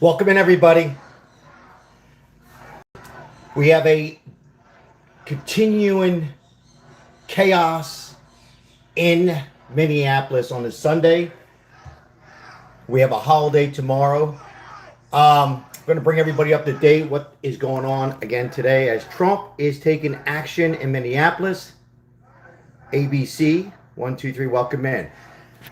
Welcome in, everybody. We have a continuing chaos in Minneapolis on this Sunday. We have a holiday tomorrow. I'm going to bring everybody up to date what is going on again today as Trump is taking action in Minneapolis. ABC, 1, 2, 3, welcome in.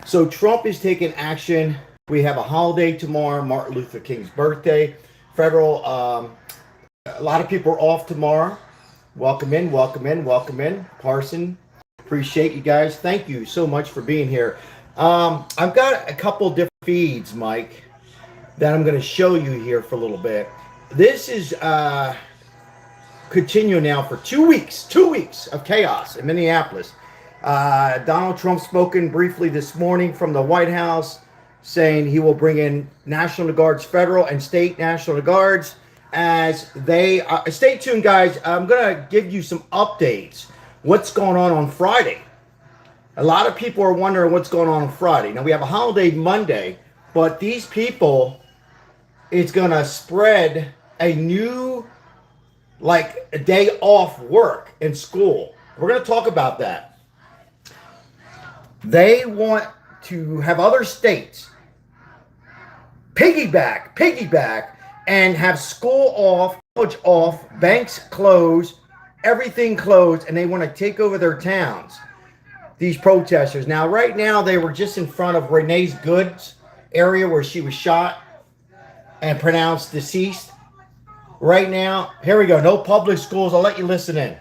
So Trump is taking action. We have a holiday tomorrow, Martin Luther King's birthday. Federal, a lot of people are off tomorrow. Welcome in, welcome in, welcome in. Parson, appreciate you guys. Thank you so much for being here. I've got a couple different feeds, Mike, that I'm going to show you here for a little bit. This is continuing now for 2 weeks. 2 weeks of chaos in Minneapolis. Donald Trump spoken briefly this morning from the White House, saying he will bring in National Guards, federal and state National Guards as they stay tuned, guys. I'm going to give you some updates. What's going on Friday? A lot of people are wondering what's going on Friday. Now, we have a holiday Monday, but these people, it's going to spread a new, like, a day off work in school. We're going to talk about that. They want to have other states piggyback, and have school off, college off, banks closed, everything closed, and they want to take over their towns. These protesters. Now, right now, they were just in front of Renee's Goods area where she was shot and pronounced deceased. Right now, here we go. No public schools. I'll let you listen in.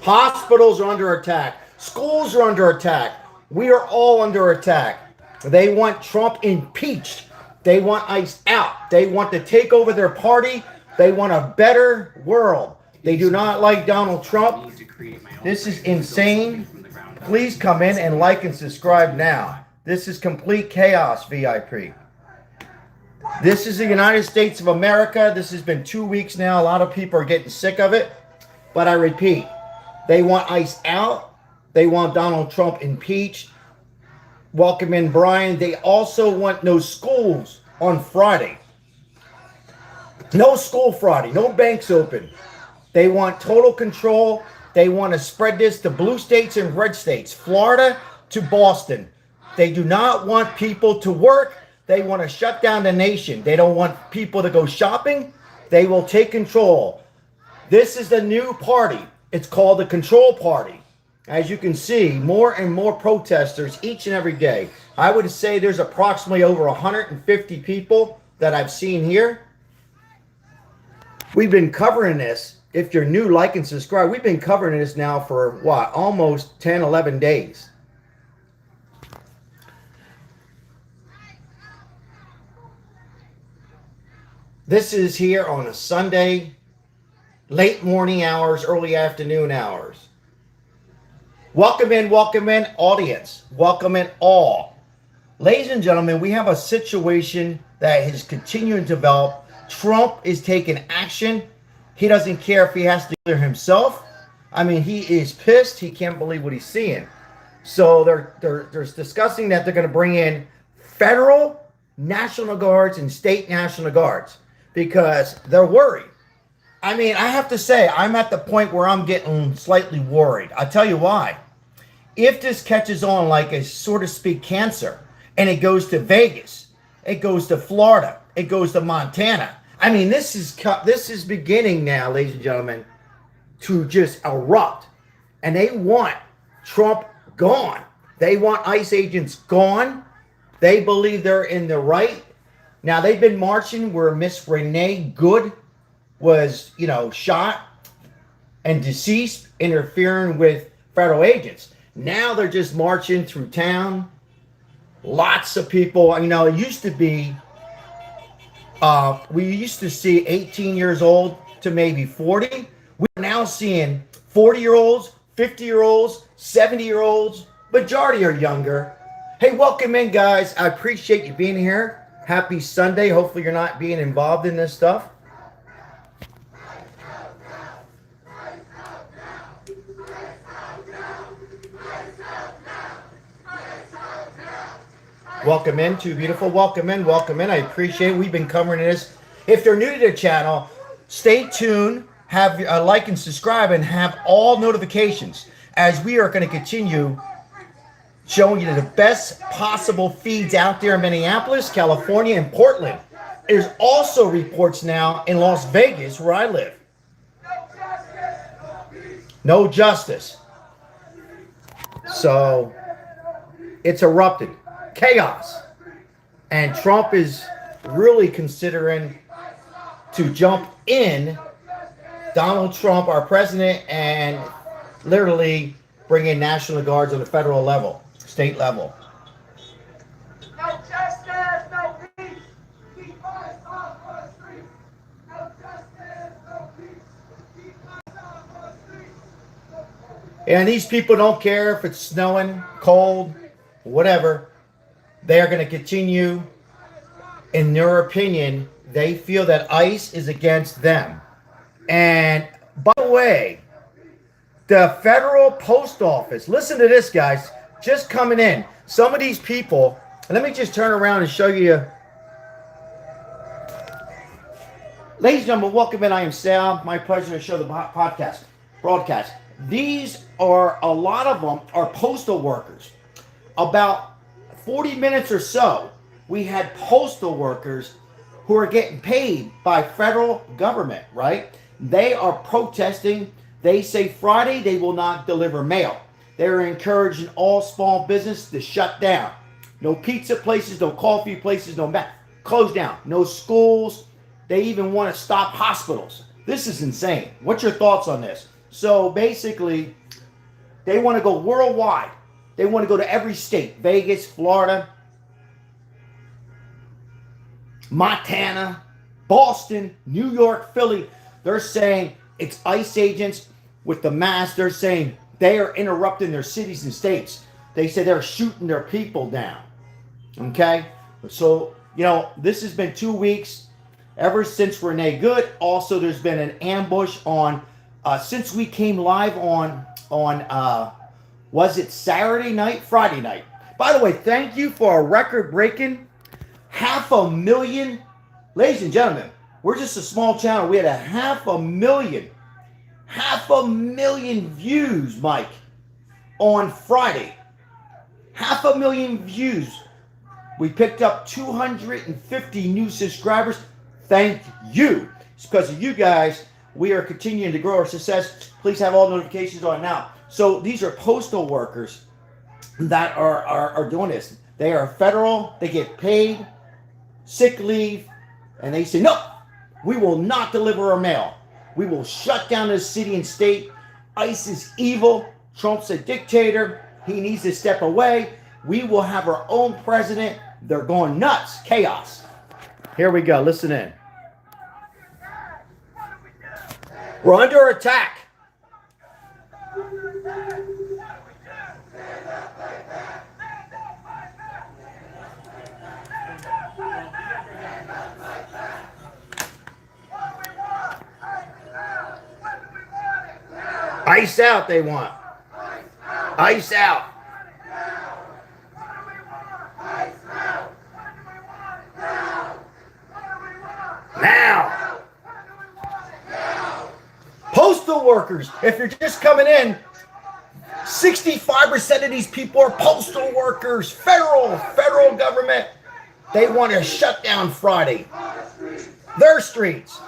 Hospitals are under attack. Schools are under attack. We are all under attack. They want Trump impeached. They want ICE out. They want to take over their party. They want a better world. They do not like Donald Trump. This is insane. Please come in and like and subscribe now. This is complete chaos, VIP. This is the United States of America. This has been 2 weeks now. A lot of people are getting sick of it. But I repeat, they want ICE out. They want Donald Trump impeached. Welcome in, Brian. They also want no schools on Friday. No school Friday. No banks open. They want total control. They want to spread this to blue states and red states. Florida to Boston. They do not want people to work. They want to shut down the nation. They don't want people to go shopping. They will take control. This is the new party. It's called the Control Party. As you can see, more and more protesters each and every day. I would say there's approximately over 150 people that I've seen here. We've been covering this. If you're new, like and subscribe. We've been covering this now for, what, almost 10, 11 days. This is here on a Sunday, late morning hours, early afternoon hours. Welcome in, audience. Welcome in all. Ladies and gentlemen, we have a situation that is continuing to develop. Trump is taking action. He doesn't care if he has to clear himself. I mean, he is pissed. He can't believe what he's seeing. So they're discussing that they're going to bring in federal National Guards and state National Guards because they're worried. I mean, I have to say, I'm at the point where I'm getting slightly worried. I'll tell you why. If this catches on like a, so to speak, cancer, and it goes to Vegas, it goes to Florida, it goes to Montana. I mean, this is beginning now, ladies and gentlemen, to just erupt. And they want Trump gone. They want ICE agents gone. They believe they're in the right. Now, they've been marching where Miss Renee Good was, shot and deceased, interfering with federal agents. Now they're just marching through town. Lots of people, it used to be, we used to see 18 years old to maybe 40. We're now seeing 40-year-olds, 50-year-olds, 70-year-olds. Majority are younger. Hey, welcome in, guys. I appreciate you being here. Happy Sunday. Hopefully you're not being involved in this stuff. Welcome in, too beautiful. Welcome in, welcome in. I appreciate it. We've been covering this. If they're new to the channel, stay tuned, have like and subscribe, and have all notifications as we are going to continue showing you the best possible feeds out there in Minneapolis, California, and Portland. There's also reports now in Las Vegas, where I live. No justice. So it's erupted. Chaos. And Trump is really considering to jump in, Donald Trump, our president, and literally bring in National Guards on the federal level, state level. No justice, no peace. Keep us off the streets. No justice, no peace. Keep us off the streets. And these people don't care if it's snowing, cold, whatever. They are going to continue, in their opinion, they feel that ICE is against them. And by the way, the federal post office, listen to this, guys, just coming in. Some of these people, let me just turn around and show you. Ladies and gentlemen, welcome in. I am Sal. My pleasure to show the broadcast. These are, a lot of them are postal workers. About 40 minutes or so, we had postal workers who are getting paid by federal government, right? They are protesting. They say Friday they will not deliver mail. They're encouraging all small business to shut down. No pizza places, no coffee places, close down. No schools. They even want to stop hospitals. This is insane. What's your thoughts on this? So basically, they want to go worldwide. They want to go to every state. Vegas, Florida, Montana, Boston, New York, Philly. They're saying it's ICE agents with the masks. They're saying they are interrupting their cities and states. They say they're shooting their people down. Okay? So, you know, this has been 2 weeks ever since Renee Good. Also, there's been an ambush on, since we came live on was it Saturday night? Friday night. By the way, thank you for a record-breaking 500,000. Ladies and gentlemen, we're just a small channel. We had 500,000 views, Mike, on Friday. 500,000 views. We picked up 250 new subscribers. Thank you. It's because of you guys. We are continuing to grow our success. Please have all notifications on now. So these are postal workers that are doing this. They are federal. They get paid, sick leave, and they say, no, we will not deliver our mail. We will shut down this city and state. ICE is evil. Trump's a dictator. He needs to step away. We will have our own president. They're going nuts. Chaos. Here we go. Listen in. We're under attack. Ice out, they want. Ice out. Now. Postal workers, if you're just coming in, 65% of these people are postal workers, federal government. They want to shut down Friday. Their streets,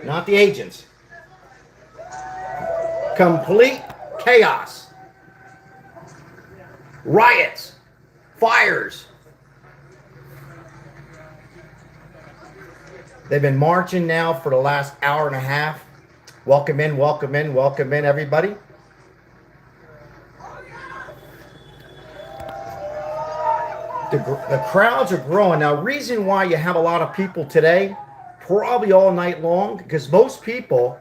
not the agents. Complete chaos. Riots. Fires. They've been marching now for the last hour and a half. Welcome in, welcome in, welcome in, everybody. The crowds are growing. Now, reason why you have a lot of people today, probably all night long, because most people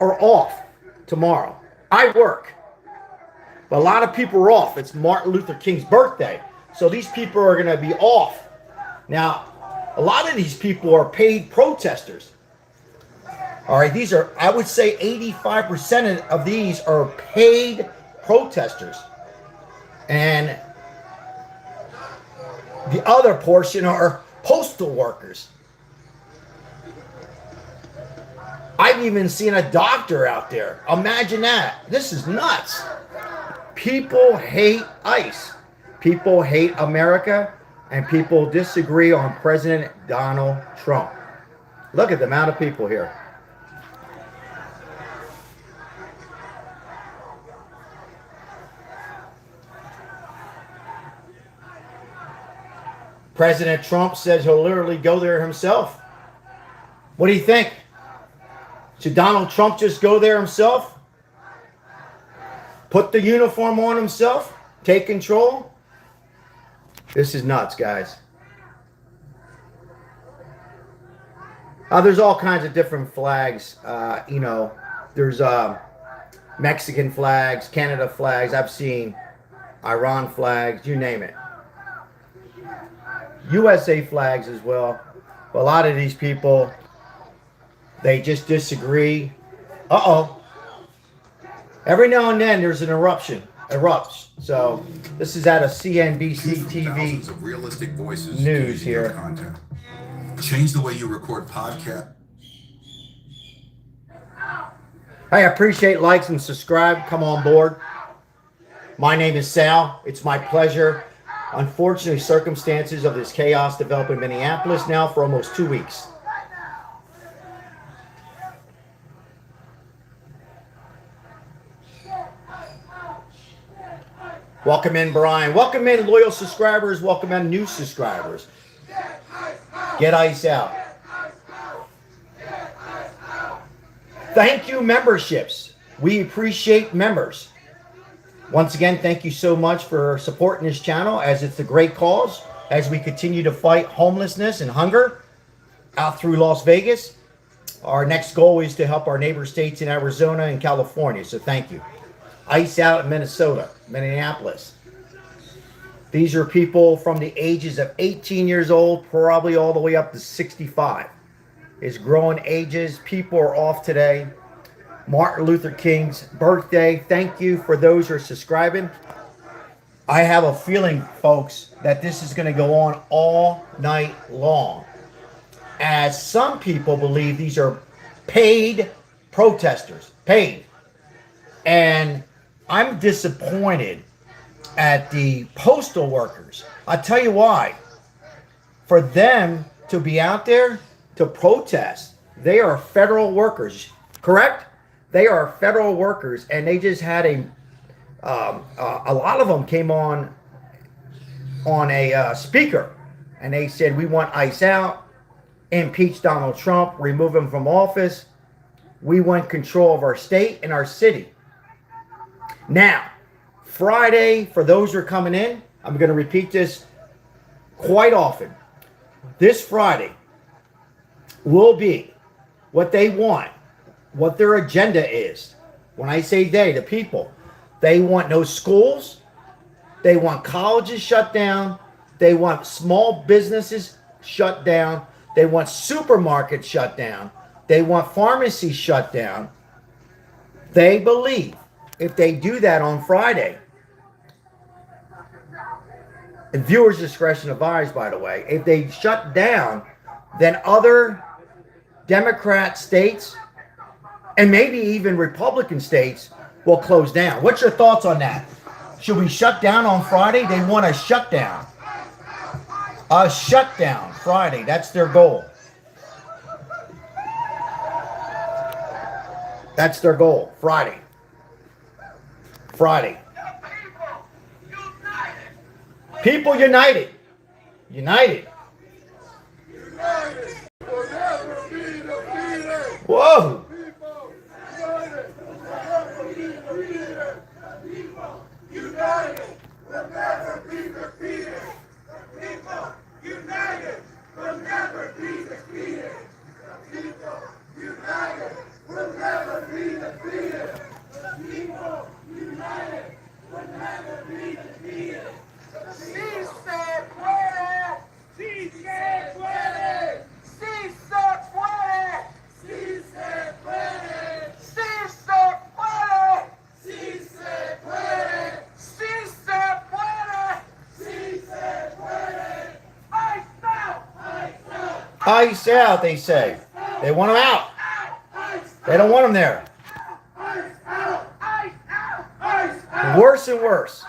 are off tomorrow. I work, but a lot of people are off. It's Martin Luther King's birthday, so these people are going to be off. Now, a lot of these people are paid protesters. All right, these are, I would say 85% of these are paid protesters. And The other portion are postal workers. I've even seen a doctor out there. Imagine that. This is nuts. People hate ICE. People hate America, and people disagree on President Donald Trump. Look at the amount of people here. President Trump says he'll literally go there himself. What do you think? Should Donald Trump just go there himself? Put the uniform on himself? Take control? This is nuts, guys. There's all kinds of different flags. There's Mexican flags, Canada flags. I've seen Iran flags, you name it. USA flags as well. But a lot of these people, they just disagree. Every now and then there's an eruption. Erupts. So this is out of CNBC TV of realistic voices news here. Content. Change the way you record podcast. Hey, I appreciate likes and subscribe. Come on board. My name is Sal. It's my pleasure. Unfortunately, circumstances of this chaos developed in Minneapolis now for almost 2 weeks. Welcome in, Brian. Welcome in, loyal subscribers. Welcome in, new subscribers. Get ICE out. Thank you, memberships. We appreciate members. Once again, thank you so much for supporting this channel, as it's a great cause as we continue to fight homelessness and hunger out through Las Vegas. Our next goal is to help our neighbor states in Arizona and California, so thank you. ICE out in Minnesota, Minneapolis. These are people from the ages of 18 years old, probably all the way up to 65. It's growing ages. People are off today. Martin Luther King's birthday. Thank you for those who are subscribing. I have a feeling, folks, that this is going to go on all night long, as some people believe these are paid protesters. Paid. And I'm disappointed at the postal workers. I'll tell you why. For them to be out there to protest, they are federal workers, correct? They are federal workers, and they just had a lot of them came on a speaker, and they said, we want ICE out, impeach Donald Trump, remove him from office. We want control of our state and our city. Now, Friday, for those who are coming in, I'm going to repeat this quite often. This Friday will be what they want, what their agenda is. When I say they, the people, they want no schools. They want colleges shut down. They want small businesses shut down. They want supermarkets shut down. They want pharmacies shut down. They believe if they do that on Friday, and viewers' discretion advised, by the way, if they shut down, then other Democrat states and maybe even Republican states will close down. What's your thoughts on that? Should we shut down on Friday? They want a shutdown. A shutdown Friday. That's their goal. That's their goal. Friday. Friday. People united. United. Whoa. United will never be defeated. The people united will never be defeated. The people united will never be defeated. The people united will never be defeated. Si se puede, si se puede, si se puede, si se Ice out, they say. They want them out. They don't want them there. Worse and worse.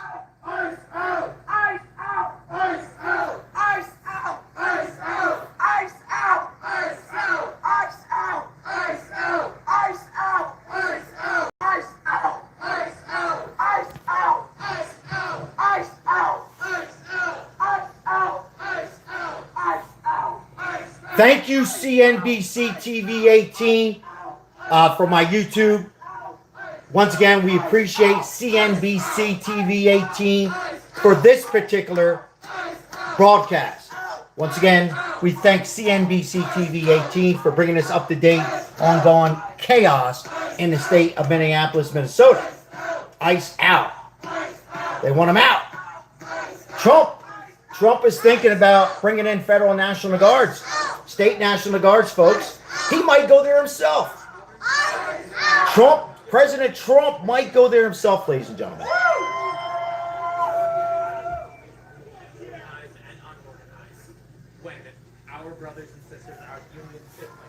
Thank you, CNBC TV 18, for my YouTube. Once again, we appreciate CNBC TV 18 for this particular broadcast. Once again, we thank CNBC TV 18 for bringing us up to date ongoing chaos in the state of Minneapolis, Minnesota. Ice out. They want them out. Trump is thinking about bringing in federal National Guards, state National Guards, folks. He might go there himself. President Trump might go there himself, ladies and gentlemen. When our brothers and sisters, our human siblings,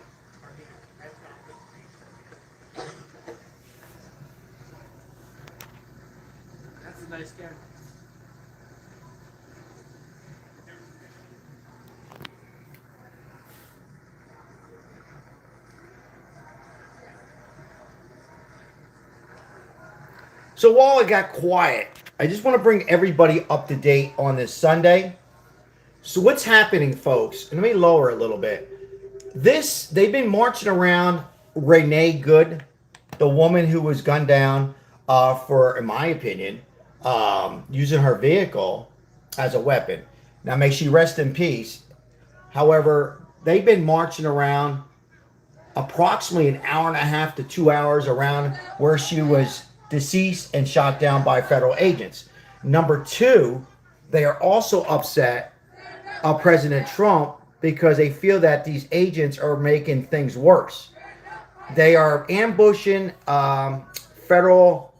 are being That's a nice camera. So while I got quiet, I just want to bring everybody up to date on this Sunday. So what's happening, folks? And let me lower a little bit. They've been marching around Renee Good, the woman who was gunned down for, in my opinion, using her vehicle as a weapon. Now, may she rest in peace. However, they've been marching around approximately an hour and a half to 2 hours around where she was deceased and shot down by federal agents. Number two, they are also upset of President Trump because they feel that these agents are making things worse. They are ambushing federal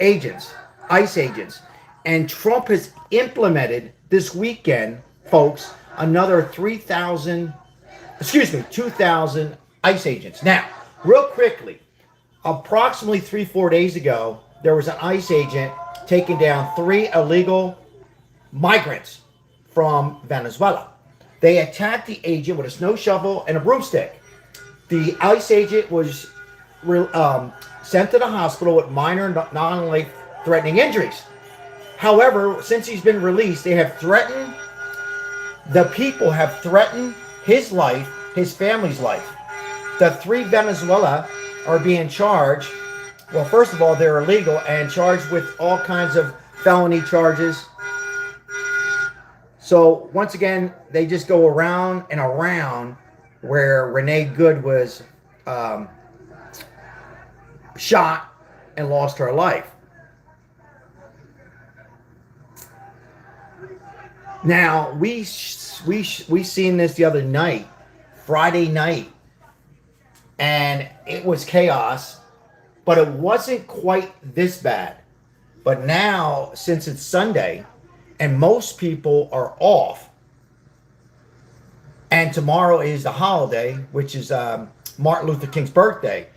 agents, ICE agents, and Trump has implemented this weekend, folks, another 2,000 ICE agents. Now, real quickly, approximately 3-4 days ago, there was an ICE agent taking down 3 illegal migrants from Venezuela. They attacked the agent with a snow shovel and a broomstick. The ICE agent was sent to the hospital with minor non-life-threatening injuries. However, since he's been released, the people have threatened his life, his family's life. The 3 Venezuela are being charged. Well, first of all, they're illegal and charged with all kinds of felony charges. So once again, they just go around and around where Renee Good was shot and lost her life. Now, we seen this the other night, Friday night, and it was chaos, but it wasn't quite this bad. But now, since it's Sunday, and most people are off, and tomorrow is the holiday, which is Martin Luther King's birthday,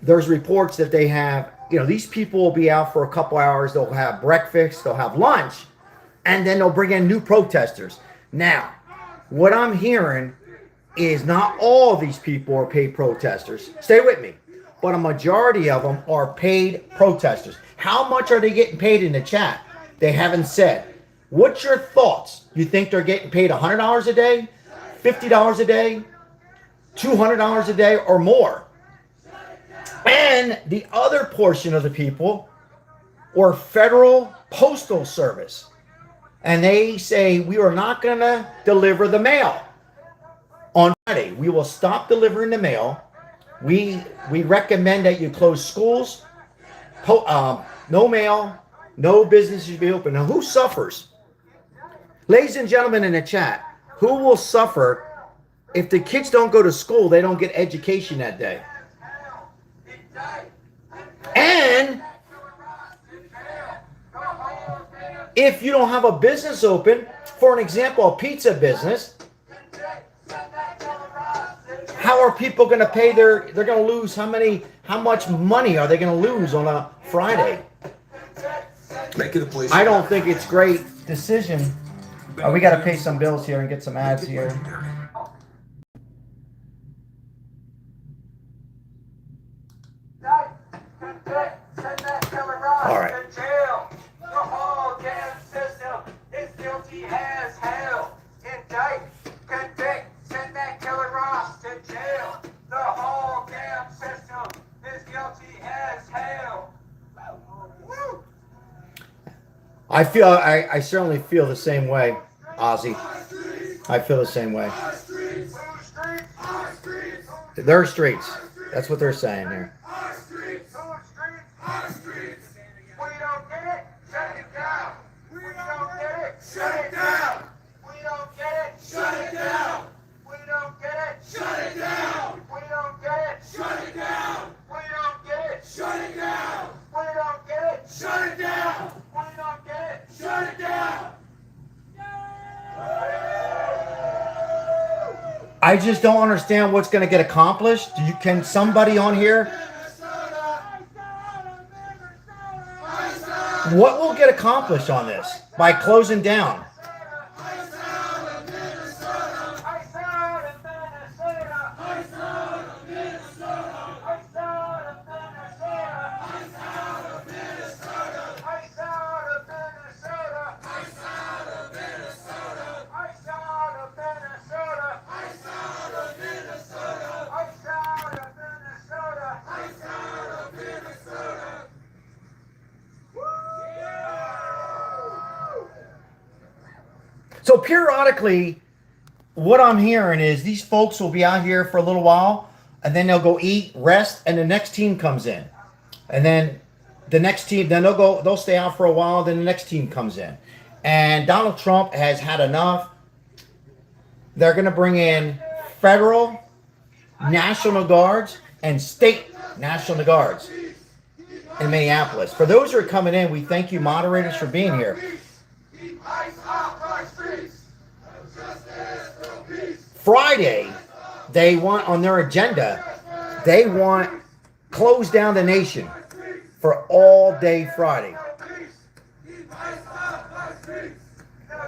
there's reports that they have, these people will be out for a couple hours, they'll have breakfast, they'll have lunch, and then they'll bring in new protesters. Now, what I'm hearing is not all these people are paid protesters. Stay with me. But a majority of them are paid protesters. How much are they getting paid in the chat? They haven't said. What's your thoughts? You think they're getting paid $100 a day, $50 a day, $200 a day, or more? And the other portion of the people are Federal Postal Service. And they say, we are not going to deliver the mail on Friday. We will stop delivering the mail. We recommend that you close schools. No mail. No business should be open. Now, who suffers? Ladies and gentlemen in the chat, who will suffer if the kids don't go to school, they don't get education that day? And if you don't have a business open, for an example, a pizza business, How are people going to pay they're going to lose how much money are they going to lose on a Friday? Make it a place. I don't think it's great decision. We got to pay some bills here and get some ads here. All right. To jail. The whole damn system is guilty as hell. Indict, convict, send that killer Ross to jail. The whole damn system is guilty as hell. Woo. I certainly feel the same way, Ozzy. I feel the same way. Their streets. That's what they're saying here. We don't get it, shut it down. We don't get it, shut it down. We don't get it, shut it down. We don't get it, shut it down. We don't get it, shut it down. We don't get it, shut it down. We don't get it, shut it down. We don't get it, shut it down. I just don't understand what's going to get accomplished. Can somebody on here? What will get accomplished on this by closing down? So periodically, what I'm hearing is these folks will be out here for a little while, and then they'll go eat, rest, and the next team comes in. And then the next team, then they'll stay out for a while, then the next team comes in. And Donald Trump has had enough. They're going to bring in federal National Guards and state National Guards in Minneapolis. For those who are coming in, we thank you moderators for being here. Friday, they want on their agenda, they want close down the nation for all day Friday. No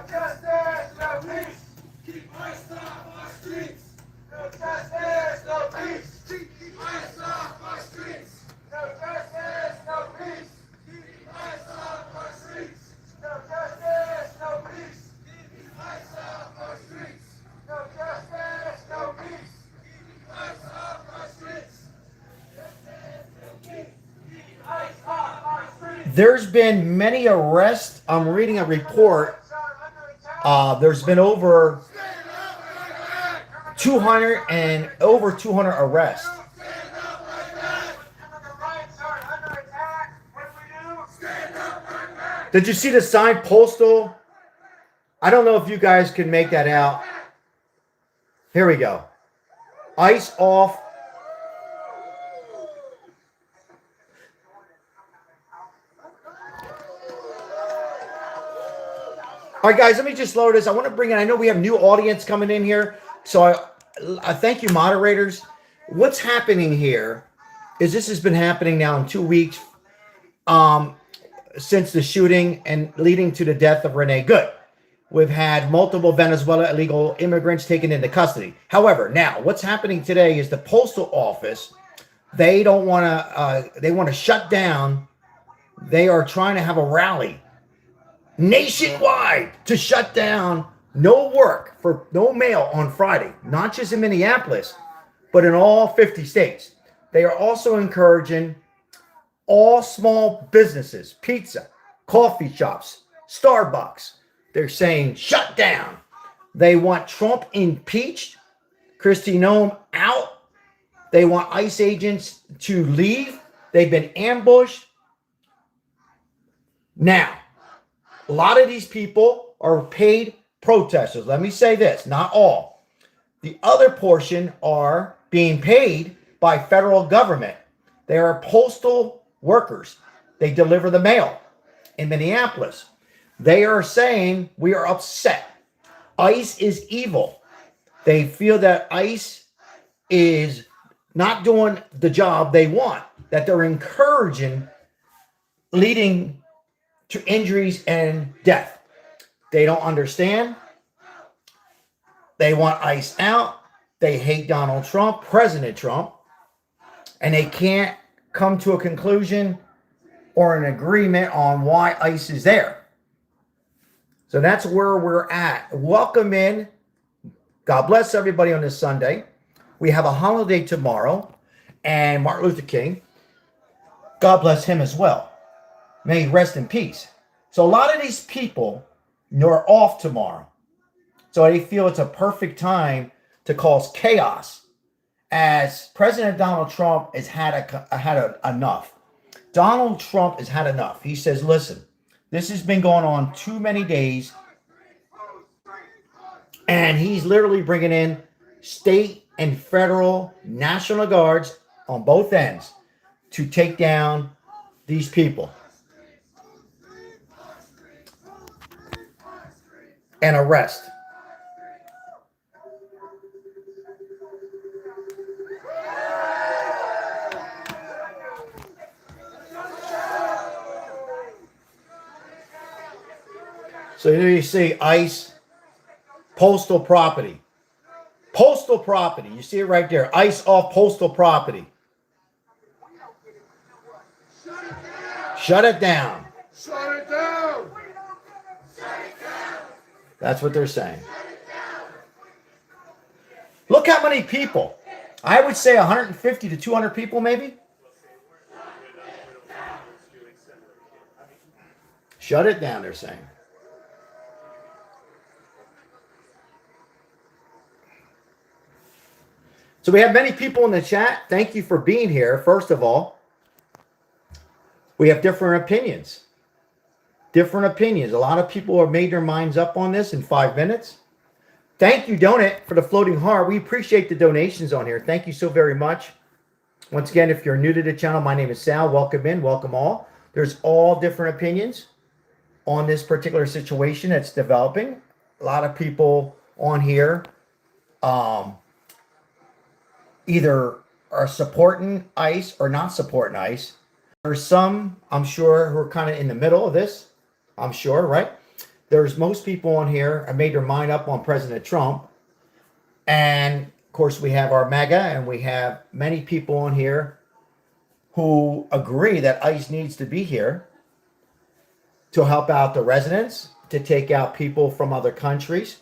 justice, no peace. Keep ice off our streets. No justice, no peace. Keep ice off our streets. No justice, no peace. Keep ice off our streets. No justice, no peace. Keep ice off our streets. No justice, no peace. Keep ice off our streets. Keep ice off our streets. There's been many arrests. I'm reading a report. There's been over 200 arrests. Did you see the sign postal? I don't know if you guys can make that out. Here we go. Ice off. All right, guys, let me just load this. I want to bring in, I know we have new audience coming in here. So I thank you, moderators. What's happening here is this has been happening now in 2 weeks since the shooting and leading to the death of Renee Good. We've had multiple Venezuela illegal immigrants taken into custody. However, now what's happening today is the postal office, they want to shut down. They are trying to have a rally nationwide to shut down no work for no mail on Friday, not just in Minneapolis, but in all 50 states. They are also encouraging all small businesses, pizza, coffee shops, Starbucks. They're saying shut down. They want Trump impeached, Kristi Noem out. They want ICE agents to leave. They've been ambushed. Now, a lot of these people are paid protesters. Let me say this, not all. The other portion are being paid by federal government. They are postal workers. They deliver the mail in Minneapolis. They are saying we are upset. ICE is evil. They feel that ICE is not doing the job they want, that they're encouraging, leading to injuries and death. They don't understand. They want ICE out. They hate Donald Trump, President Trump, and they can't come to a conclusion or an agreement on why ICE is there. So that's where we're at. Welcome in. God bless everybody on this Sunday. We have a holiday tomorrow, and Martin Luther King, God bless him as well. May he rest in peace. So a lot of these people are off tomorrow. So they feel it's a perfect time to cause chaos, as President Donald Trump has had enough. Donald Trump has had enough. He says, listen, this has been going on too many days, and he's literally bringing in state and federal National Guards on both ends to take down these people and arrest. So here you see ICE, postal property. Postal property. You see it right there. ICE off postal property. Shut it down. Shut it down. That's what they're saying. Look how many people. I would say 150 to 200 people maybe. Shut it down, they're saying. So we have many people in the chat. Thank you for being here. First of all, we have different opinions. Different opinions. A lot of people have made their minds up on this in 5 minutes. Thank you, Donut, for the floating heart. We appreciate the donations on here. Thank you so very much. Once again, if you're new to the channel, my name is Sal. Welcome in. Welcome all. There's all different opinions on this particular situation that's developing. A lot of people on here either are supporting ICE or not supporting ICE. There's some, I'm sure, who are kind of in the middle of this. I'm sure, right? There's most people on here have made their mind up on President Trump. And, of course, we have our MAGA, and we have many people on here who agree that ICE needs to be here to help out the residents, to take out people from other countries,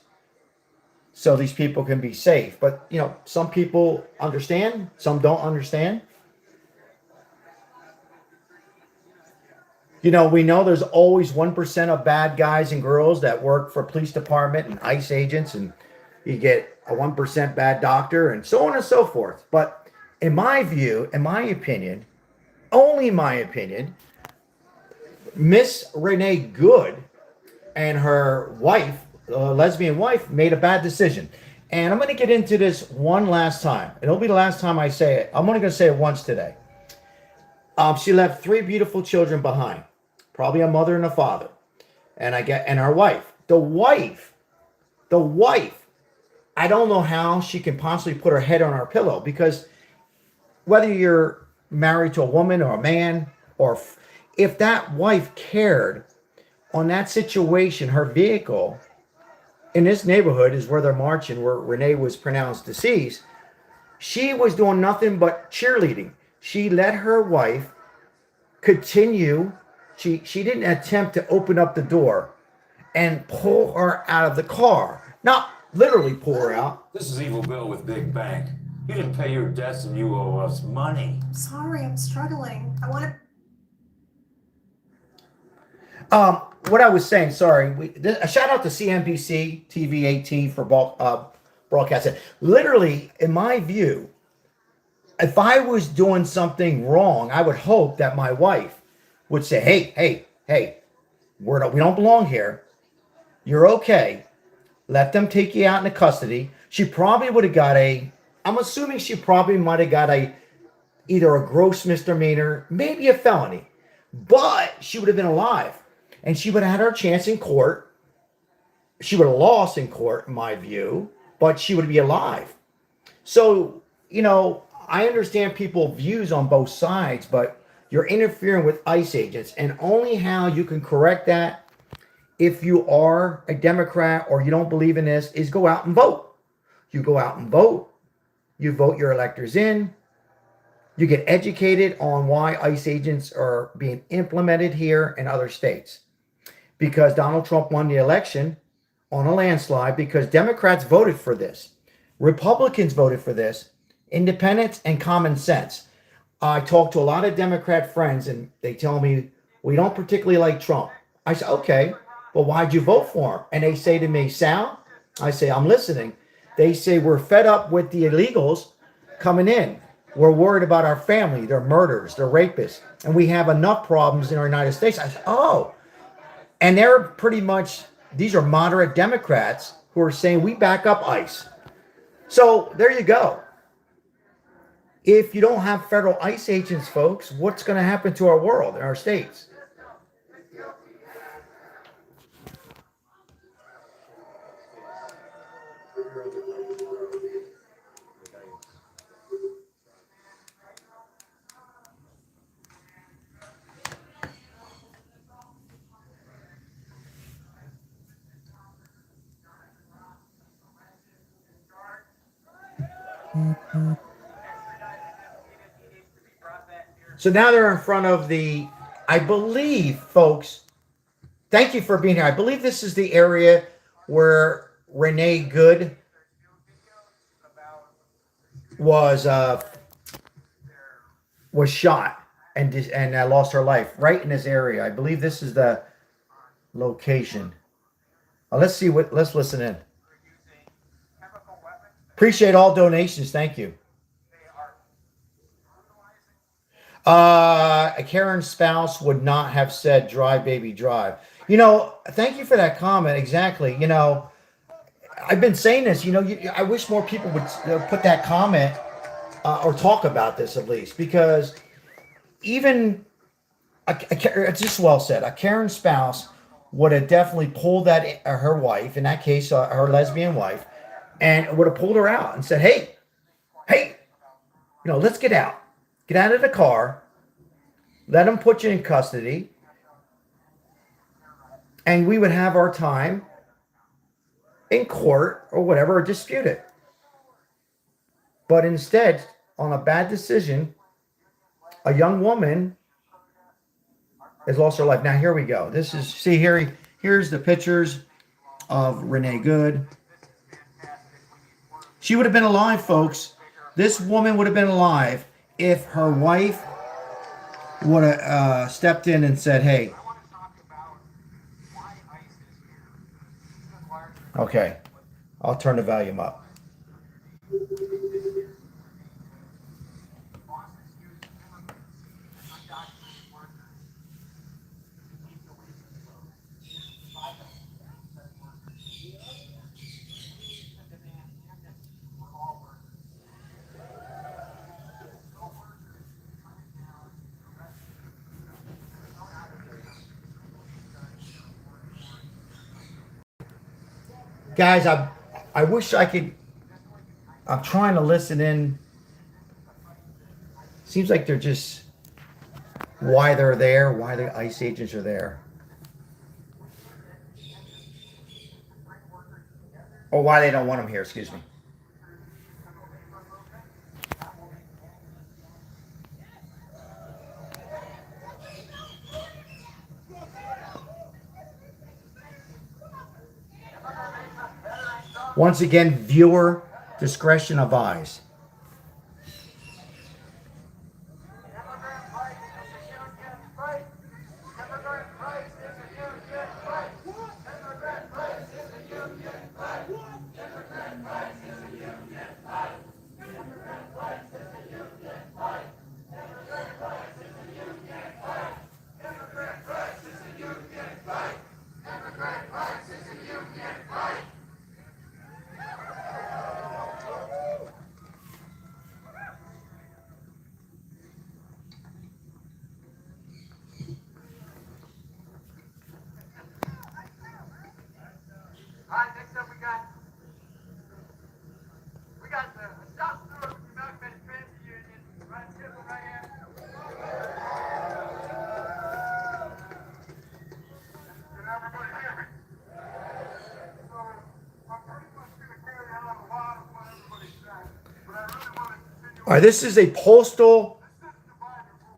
so these people can be safe. But, you know, some people understand, some don't understand. You know, we know there's always 1% of bad guys and girls that work for police department and ICE agents, and you get a 1% bad doctor and so on and so forth. But in my view, in my opinion, only my opinion, Miss Renee Good and her wife, lesbian wife, made a bad decision. And I'm going to get into this one last time. It'll be the last time I say it. I'm only going to say it once today. She left 3 beautiful children behind, probably a mother and a father, and her wife. The wife. I don't know how she can possibly put her head on our pillow, because whether you're married to a woman or a man, or if that wife cared on that situation, her vehicle in this neighborhood is where they're marching, where Renee was pronounced deceased. She was doing nothing but cheerleading. She let her wife continue. She didn't attempt to open up the door and pull her out of the car. Not literally pull her out. This is Evil Bill with Big Bank. You didn't pay your debts and you owe us money. Sorry, I'm struggling. I want to. What I was saying, sorry. A shout out to CNBC TV 18 for broadcasting. Literally, in my view, if I was doing something wrong, I would hope that my wife would say, hey, we don't belong here. You're okay. Let them take you out into custody. She probably would have got I'm assuming she probably might have got either a gross misdemeanor, maybe a felony, but she would have been alive, and she would have had her chance in court. She would have lost in court, in my view, but she would be alive. So I understand people's views on both sides, but you're interfering with ICE agents, and only how you can correct that if you are a Democrat or you don't believe in this is go out and vote. You go out and vote. You vote your electors in. You get educated on why ICE agents are being implemented here in other states. Because Donald Trump won the election on a landslide because Democrats voted for this. Republicans voted for this. Independents and common sense. I talk to a lot of Democrat friends and they tell me, we don't particularly like Trump. I say, okay, well, why'd you vote for him? And they say to me, Sal, I say, I'm listening. They say, we're fed up with the illegals coming in. We're worried about our family, their murders, their rapists, and we have enough problems in our United States. I said, oh, and they're pretty much, these are moderate Democrats who are saying we back up ICE. So there you go. If you don't have federal ICE agents, folks, what's going to happen to our world and our states? So now they're in front of the, I believe, folks, thank you for being here. I believe this is the area where Renee Good was shot and lost her life right in this area. I believe this is the location. Let's listen in. Appreciate all donations. Thank you. Karen's spouse would not have said drive, baby, drive. Thank you for that comment. Exactly. I've been saying this, I wish more people would put that comment or talk about this at least, because even, it's just well said, a Karen spouse would have definitely pulled that, her wife, in that case, her lesbian wife, and would have pulled her out and said, hey, let's get out. Get out of the car. Let them put you in custody. And we would have our time in court or whatever, or dispute it. But instead, on a bad decision, a young woman has lost her life. Now, here we go. Here's the pictures of Renee Good. She would have been alive, folks. This woman would have been alive if her wife would have stepped in and said, hey. Okay, I'll turn the volume up. Guys, I wish I could. I'm trying to listen in. Seems like they're just why they're there, why the ICE agents are there. Or why they don't want them here, excuse me. Once again, viewer discretion advised. All right, this is a postal.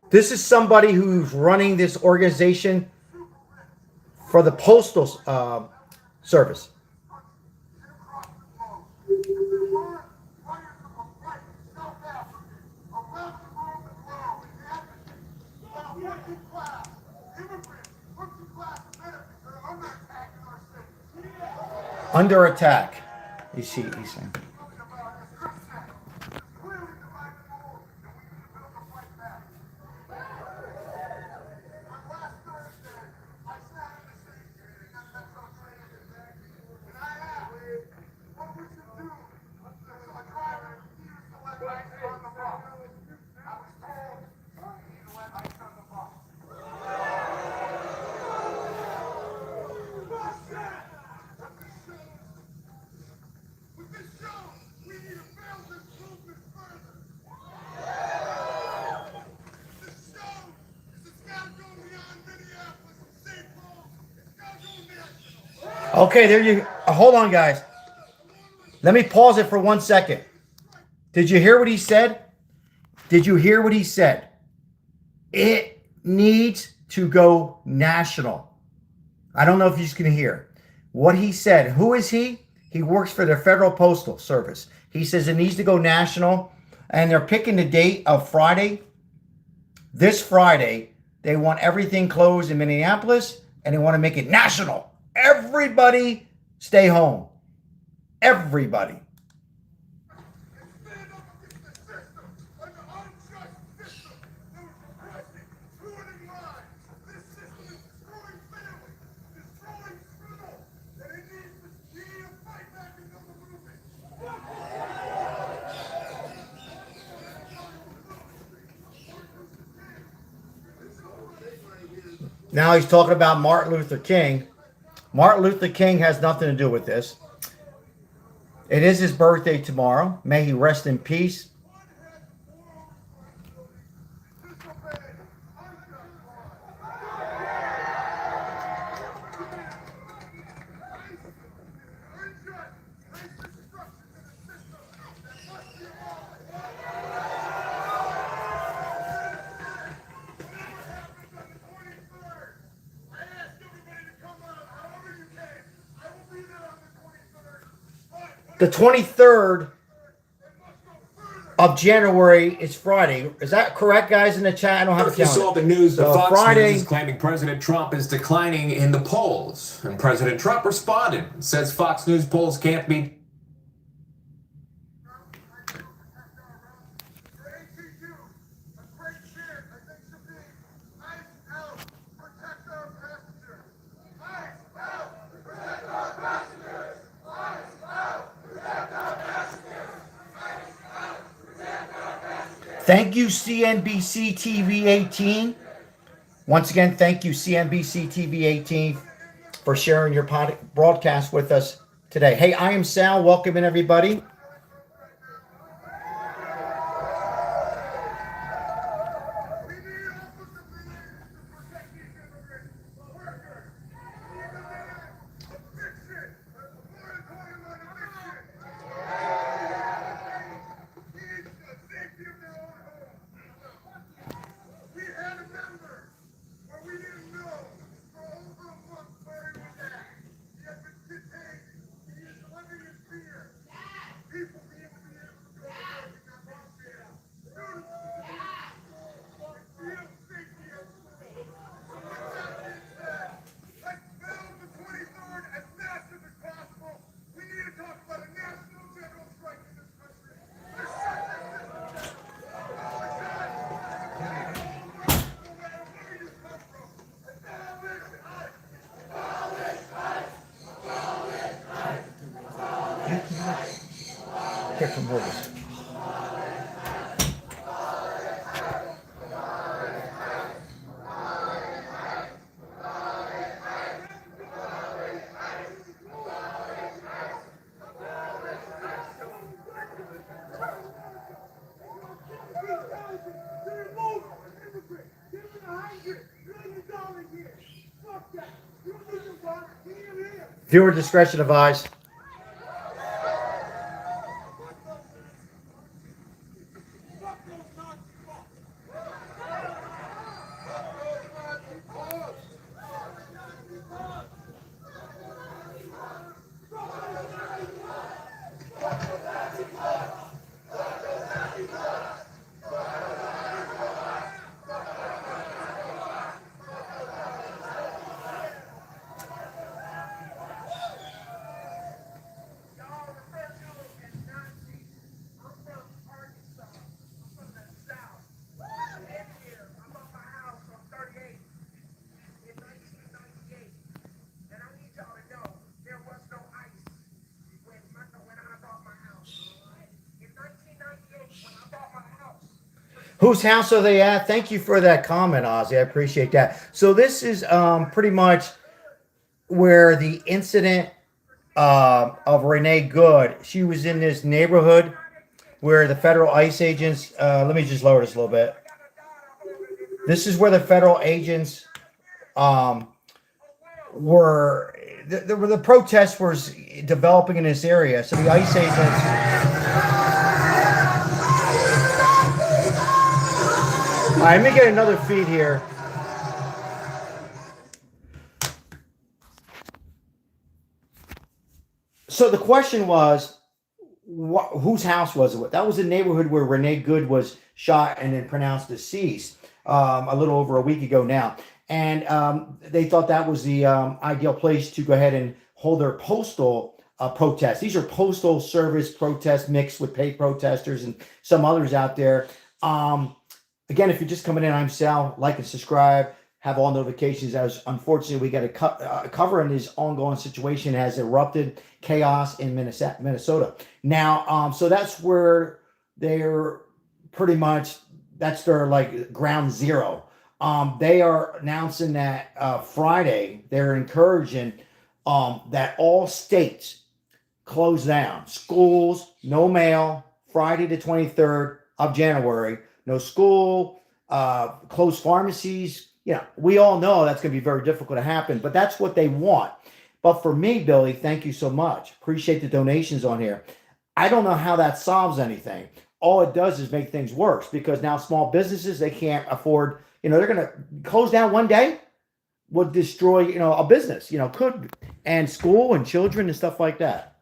This is somebody who's running this organization for the postal service. Under attack. You see, he's saying. Okay, there you. Hold on, guys. Let me pause it for 1 second. Did you hear what he said? Did you hear what he said? It needs to go national. I don't know if you can hear what he said. Who is he? He works for the Federal Postal Service. He says it needs to go national, and they're picking the date of Friday. This Friday, they want everything closed in Minneapolis, and they want to make it national. Everybody stay home. Everybody. Now he's talking about Martin Luther King. Martin Luther King has nothing to do with this. It is his birthday tomorrow. May he rest in peace. The 23rd of January is Friday. Is that correct, guys, in the chat? I don't have a If you calendar. saw the news, the So Fox Friday- News is claiming President Trump is declining in the polls. And President Trump responded and says Fox News polls can't be. Thank you, CNBC TV 18. Once again, thank you, CNBC TV 18, for sharing your broadcast with us today. Hey, I am Sal. Welcome in, everybody. Here from Burgess. Viewer discretion advised. Whose house are they at? Thank you for that comment, Ozzy. I appreciate that. So this is pretty much where the incident of Renee Good. She was in this neighborhood where the federal ICE agents. Let me just lower this a little bit. This is where the federal agents were. The protests were developing in this area. So the ICE agents. All right, let me get another feed here. So the question was, whose house was it? That was the neighborhood where Renee Good was shot and then pronounced deceased a little over a week ago now. And they thought that was the ideal place to go ahead and hold their postal protests. These are postal service protests mixed with paid protesters and some others out there. Again, if you're just coming in, I'm Sal. Like and subscribe. Have all notifications. As unfortunately, we got a cover in this ongoing situation has erupted chaos in Minnesota. Now, so that's where they're pretty much. That's their like ground zero. They are announcing that Friday they're encouraging that all states close down. Schools, no mail. Friday the 23rd of January. No school, closed pharmacies. We all know that's going to be very difficult to happen, but that's what they want. But for me, Billy, thank you so much. Appreciate the donations on here. I don't know how that solves anything. All it does is make things worse because now small businesses, they can't afford, they're going to close down one day, would destroy, a business, could, and school and children and stuff like that.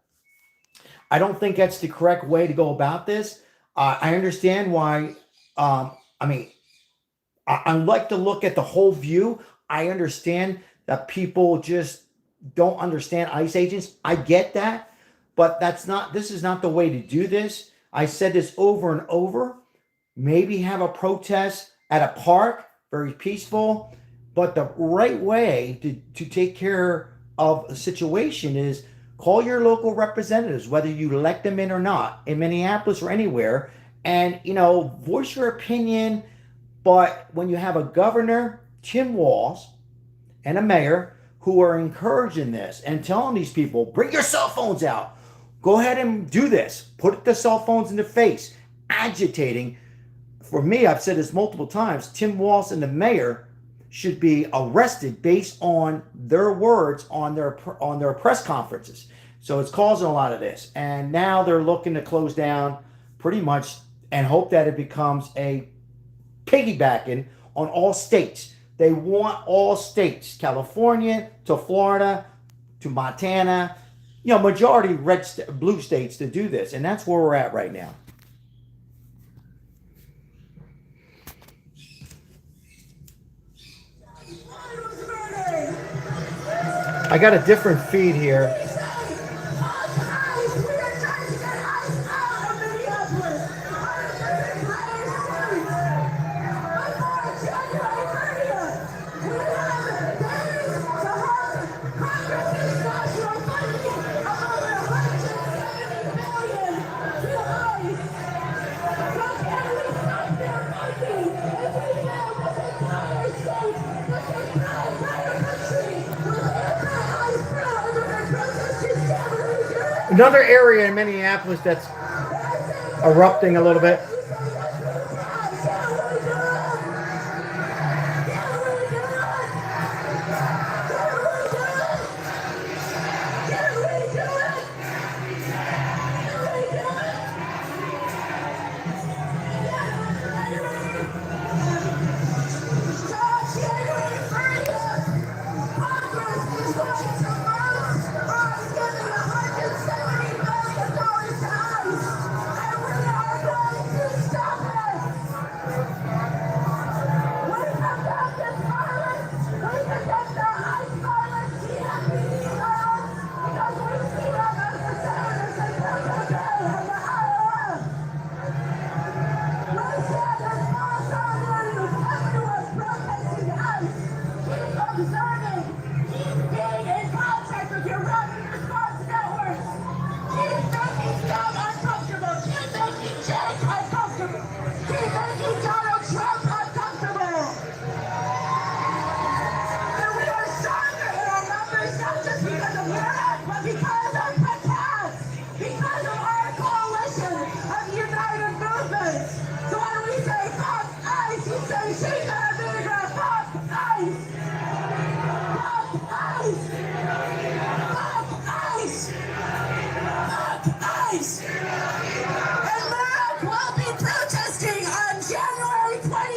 I don't think that's the correct way to go about this. I understand why. I like to look at the whole view. I understand that people just don't understand ICE agents. I get that, but this is not the way to do this. I said this over and over. Maybe have a protest at a park, very peaceful, but the right way to take care of a situation is call your local representatives, whether you elect them in or not, in Minneapolis or anywhere, and, voice your opinion. But when you have a governor, Tim Walz, and a mayor who are encouraging this and telling these people, bring your cell phones out. Go ahead and do this. Put the cell phones in the face. Agitating. For me, I've said this multiple times, Tim Walz and the mayor should be arrested based on their words on their press conferences. So it's causing a lot of this. And now they're looking to close down pretty much and hope that it becomes a piggybacking on all states. They want all states, California to Florida to Montana, majority blue states to do this. And that's where we're at right now. I got a different feed here. Another area in Minneapolis that's erupting a little bit.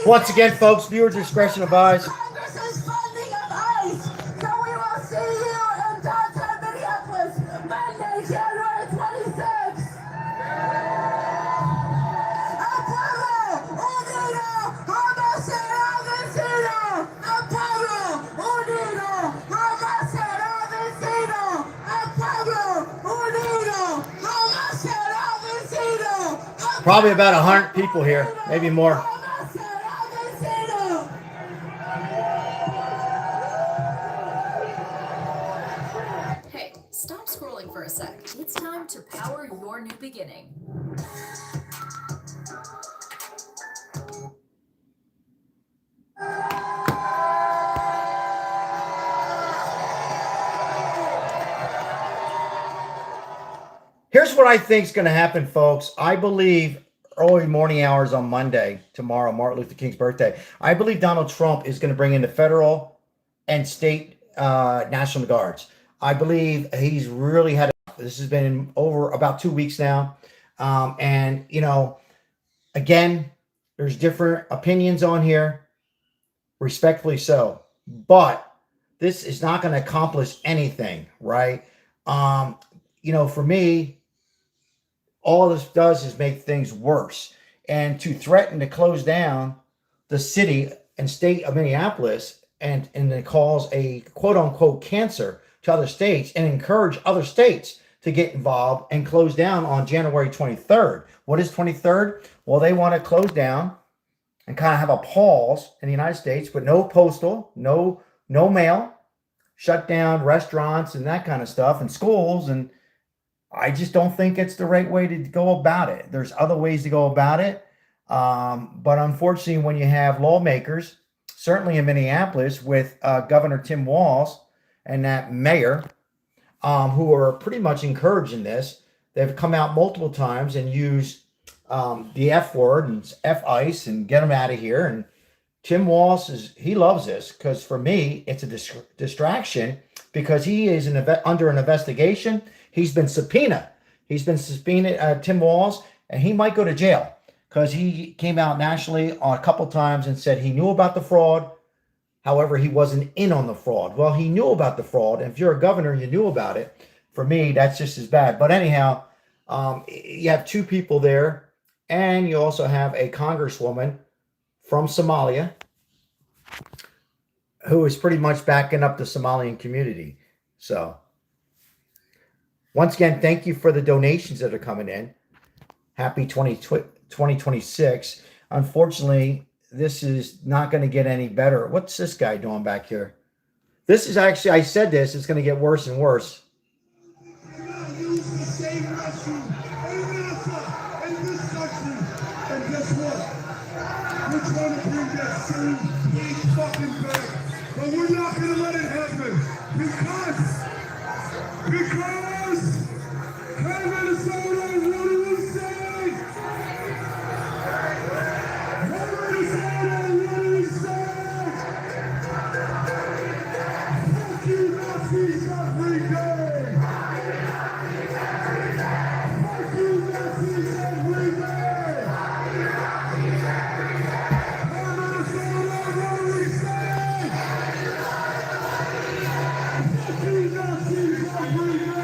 Once again, folks, viewer discretion advised. Congress is funding of ICE. So we will see you in downtown Minneapolis Monday, January 26th. El pueblo unido jamás será vencido. El pueblo unido jamás será vencido. El pueblo unido jamás será vencido. Probably about 100 people here, maybe more. Jamás será vencido. Hey, stop scrolling for a sec. It's time to power your new beginning. Here's what I think is going to happen, folks. I believe early morning hours on Monday, tomorrow, Martin Luther King's birthday, I believe Donald Trump is going to bring in the federal and state National Guards. I believe he's really had, this has been over about 2 weeks now. And, you know, again, there's different opinions on here, respectfully so. But this is not going to accomplish anything, right? You know, for me, all this does is make things worse. And to threaten to close down the city and state of Minneapolis and to cause a quote unquote cancer to other states and encourage other states to get involved and close down on January 23rd. What is 23rd? Well, they want to close down and kind of have a pause in the United States, but no postal, no mail, shut down restaurants and that kind of stuff and schools. And I just don't think it's the right way to go about it. There's other ways to go about it. But unfortunately, when you have lawmakers, certainly in Minneapolis with Governor Tim Walz and that mayor, who are pretty much encouraging this, they've come out multiple times and used the F word and F ICE and get them out of here. And Tim Walz he loves this because for me, it's a distraction because he is under an investigation. He's been subpoenaed. Tim Walz, and he might go to jail because he came out nationally a couple times and said he knew about the fraud. However, he wasn't in on the fraud. Well, he knew about the fraud. And if you're a governor, you knew about it. For me, that's just as bad. But anyhow, you have two people there, and you also have a congresswoman from Somalia who is pretty much backing up the Somalian community. So, once again, thank you for the donations that are coming in. Happy 2026. Unfortunately, this is not going to get any better. What's this guy doing back here? This is actually, I said this, it's going to get worse and worse. But we're not going to let it happen because hey Minnesota, what do we say? Hey Minnesota, what do we say? Fuck you Nazis every day. Fuck you Nazis every day. Hey Minnesota, what do we say? Fuck you Nazis every day.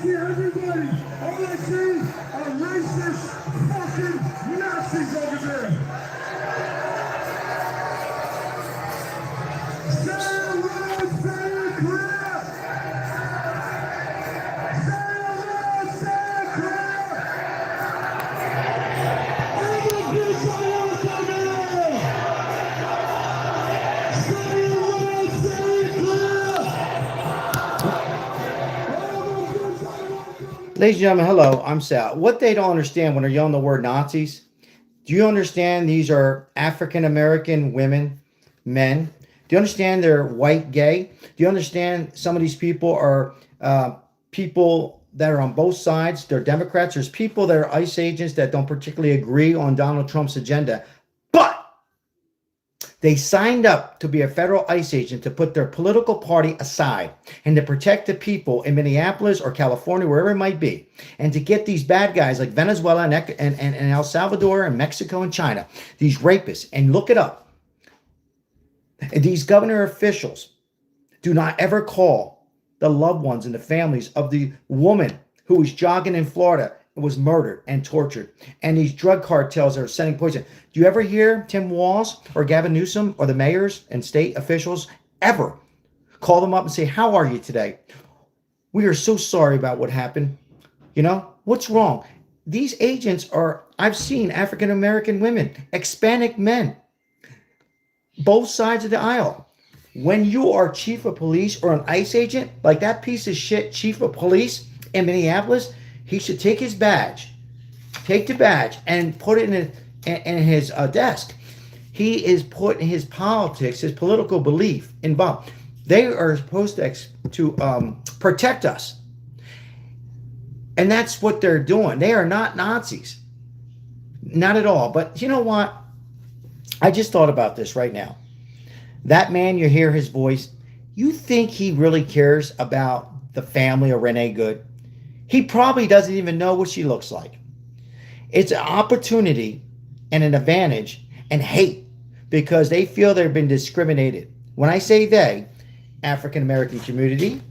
Everybody, all I see are racist fucking Nazis over there. Say it loud, say it clear. Say it loud, say it clear. Ladies and gentlemen, hello, I'm Sal. What they don't understand when they're yelling the word Nazis, do you understand these are African American women, men? Do you understand they're white gay? Do you understand some of these people are people that are on both sides? They're Democrats. There's people that are ICE agents that don't particularly agree on Donald Trump's agenda. But they signed up to be a federal ICE agent to put their political party aside and to protect the people in Minneapolis or California, wherever it might be, and to get these bad guys like Venezuela and El Salvador and Mexico and China, these rapists, and look it up. And these governor officials do not ever call the loved ones and the families of the woman who was jogging in Florida and was murdered and tortured, and these drug cartels are sending poison. Do you ever hear Tim Walz or Gavin Newsom or the mayors and state officials ever call them up and say, how are you today? We are so sorry about what happened. You know, what's wrong? These agents are, I've seen African American women, Hispanic men, both sides of the aisle. When you are chief of police or an ICE agent, like that piece of shit chief of police in Minneapolis, he should take his badge, take the badge and put it in his desk. He is putting his politics, his political belief involved. They are supposed to protect us. And that's what they're doing. They are not Nazis. Not at all. But you know what? I just thought about this right now. That man, you hear his voice. You think he really cares about the family of Renee Good? He probably doesn't even know what she looks like. It's an opportunity and an advantage and hate because they feel they've been discriminated. When I say they, African American community,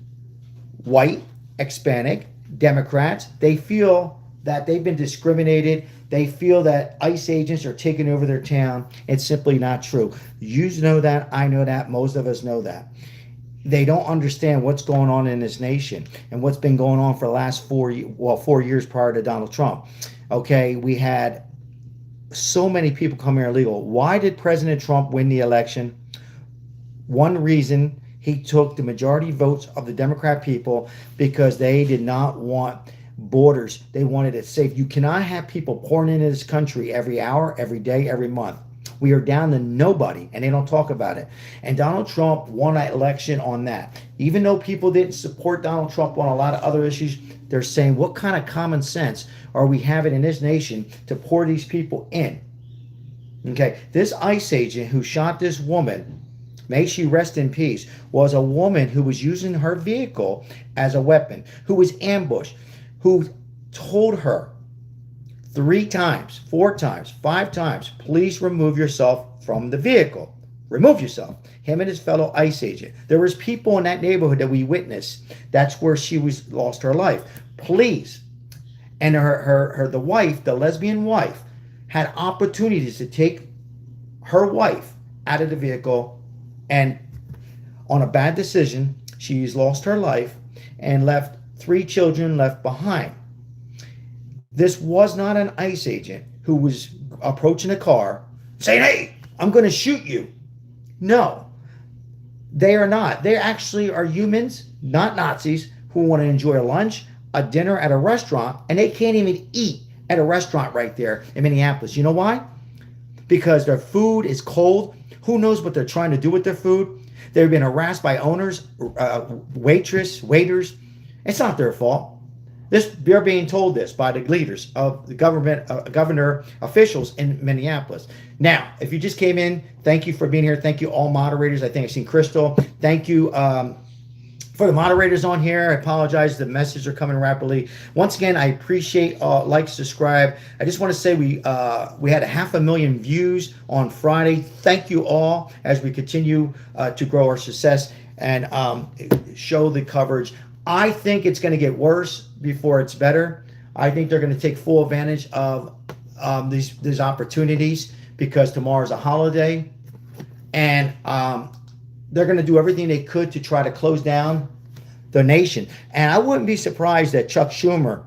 white, Hispanic, Democrats, they feel that they've been discriminated. They feel that ICE agents are taking over their town. It's simply not true. You know that. I know that. Most of us know that. They don't understand what's going on in this nation and what's been going on for the last 4 years prior to Donald Trump. Okay, we had so many people come here illegal. Why did President Trump win the election? One reason, he took the majority votes of the Democrat people because they did not want borders. They wanted it safe. You cannot have people pouring into this country every hour, every day, every month. We are down to nobody, and they don't talk about it. And Donald Trump won that election on that. Even though people didn't support Donald Trump on a lot of other issues, they're saying, what kind of common sense are we having in this nation to pour these people in? Okay, this ICE agent who shot this woman, may she rest in peace, was a woman who was using her vehicle as a weapon, who was ambushed, who told her 3 times, 4 times, 5 times, please remove yourself from the vehicle. Remove yourself. Him and his fellow ICE agent. There was people in that neighborhood that we witnessed. That's where she lost her life. Please. And the wife, the lesbian wife, had opportunities to take her wife out of the vehicle, and on a bad decision, she's lost her life and left 3 children left behind. This was not an ICE agent who was approaching a car saying, hey, I'm going to shoot you. No, they are not. They actually are humans, not Nazis, who want to enjoy a lunch, a dinner at a restaurant, and they can't even eat at a restaurant right there in Minneapolis. You know why? Because their food is cold. Who knows what they're trying to do with their food? They've been harassed by owners, waiters. It's not their fault. They're being told this by the leaders of the governor officials in Minneapolis. Now, if you just came in, thank you for being here. Thank you, all moderators. I think I've seen Crystal. Thank you for the moderators on here. I apologize. The messages are coming rapidly. Once again, I appreciate like, subscribe. I just want to say we had 500,000 views on Friday. Thank you all as we continue to grow our success and show the coverage. I think it's going to get worse before it's better. I think they're going to take full advantage of these opportunities because tomorrow's a holiday, and they're going to do everything they could to try to close down the nation. And I wouldn't be surprised that Chuck Schumer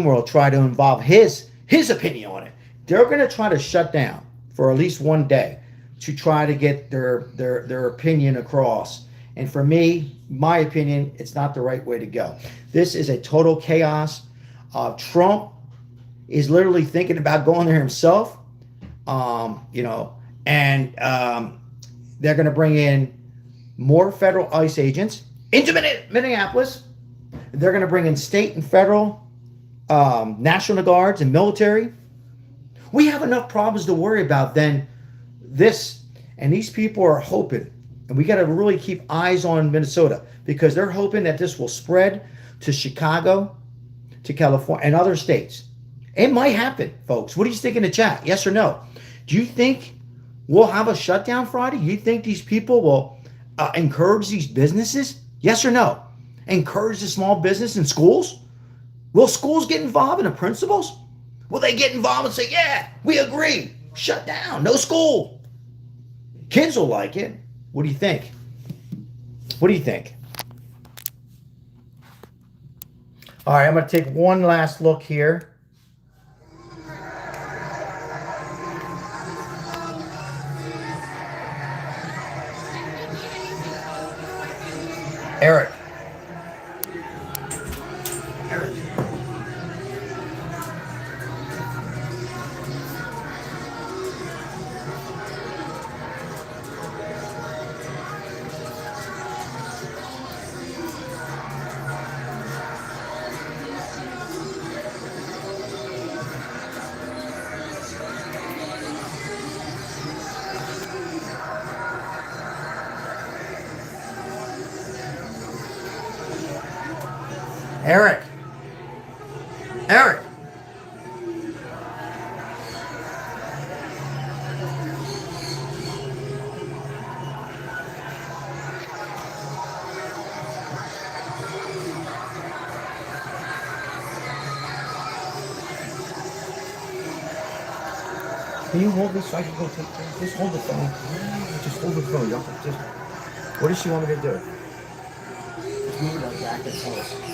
will try to involve his opinion on it. They're going to try to shut down for at least one day to try to get their opinion across. And for me, my opinion, it's not the right way to go. This is a total chaos. Trump is literally thinking about going there himself, and they're going to bring in more federal ICE agents into Minneapolis. They're going to bring in state and federal National Guards and military. We have enough problems to worry about than this. And these people are hoping, and we got to really keep eyes on Minnesota, because they're hoping that this will spread to Chicago, to California, and other states. It might happen, folks. What do you think in the chat? Yes or no? Do you think we'll have a shutdown Friday? Do you think these people will encourage these businesses? Yes or no? Encourage the small business and schools? Will schools get involved in the principals? Will they get involved and say, yeah, we agree, shut down, no school? Kids will like it. What do you think? What do you think? All right, I'm going to take one last look here. Eric. Eric. Eric. Can you hold this so I can go take this? Just hold the phone. Just hold the phone. Don't just. What does she want me to do? Just move it like back and forth.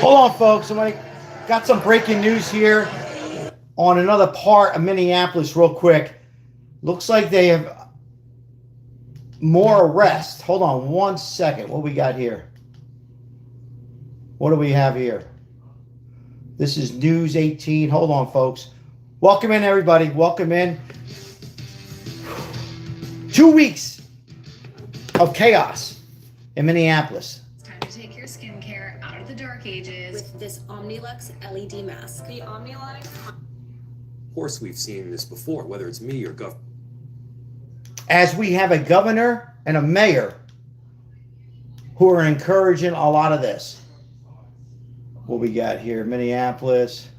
Hold on, folks. Got some breaking news here on another part of Minneapolis real quick. Looks like they have more arrests. Hold on one second. What we got here? What do we have here? This is News 18. Hold on, folks. Welcome in, everybody. Welcome in. 2 weeks of chaos in Minneapolis. It's time to take your skincare out of the dark ages With this Omnilux LED mask. The Omnilux. Of course, we've seen this before, whether it's me or Gov. As we have a governor and a mayor who are encouraging a lot of this. What we got here? Minneapolis.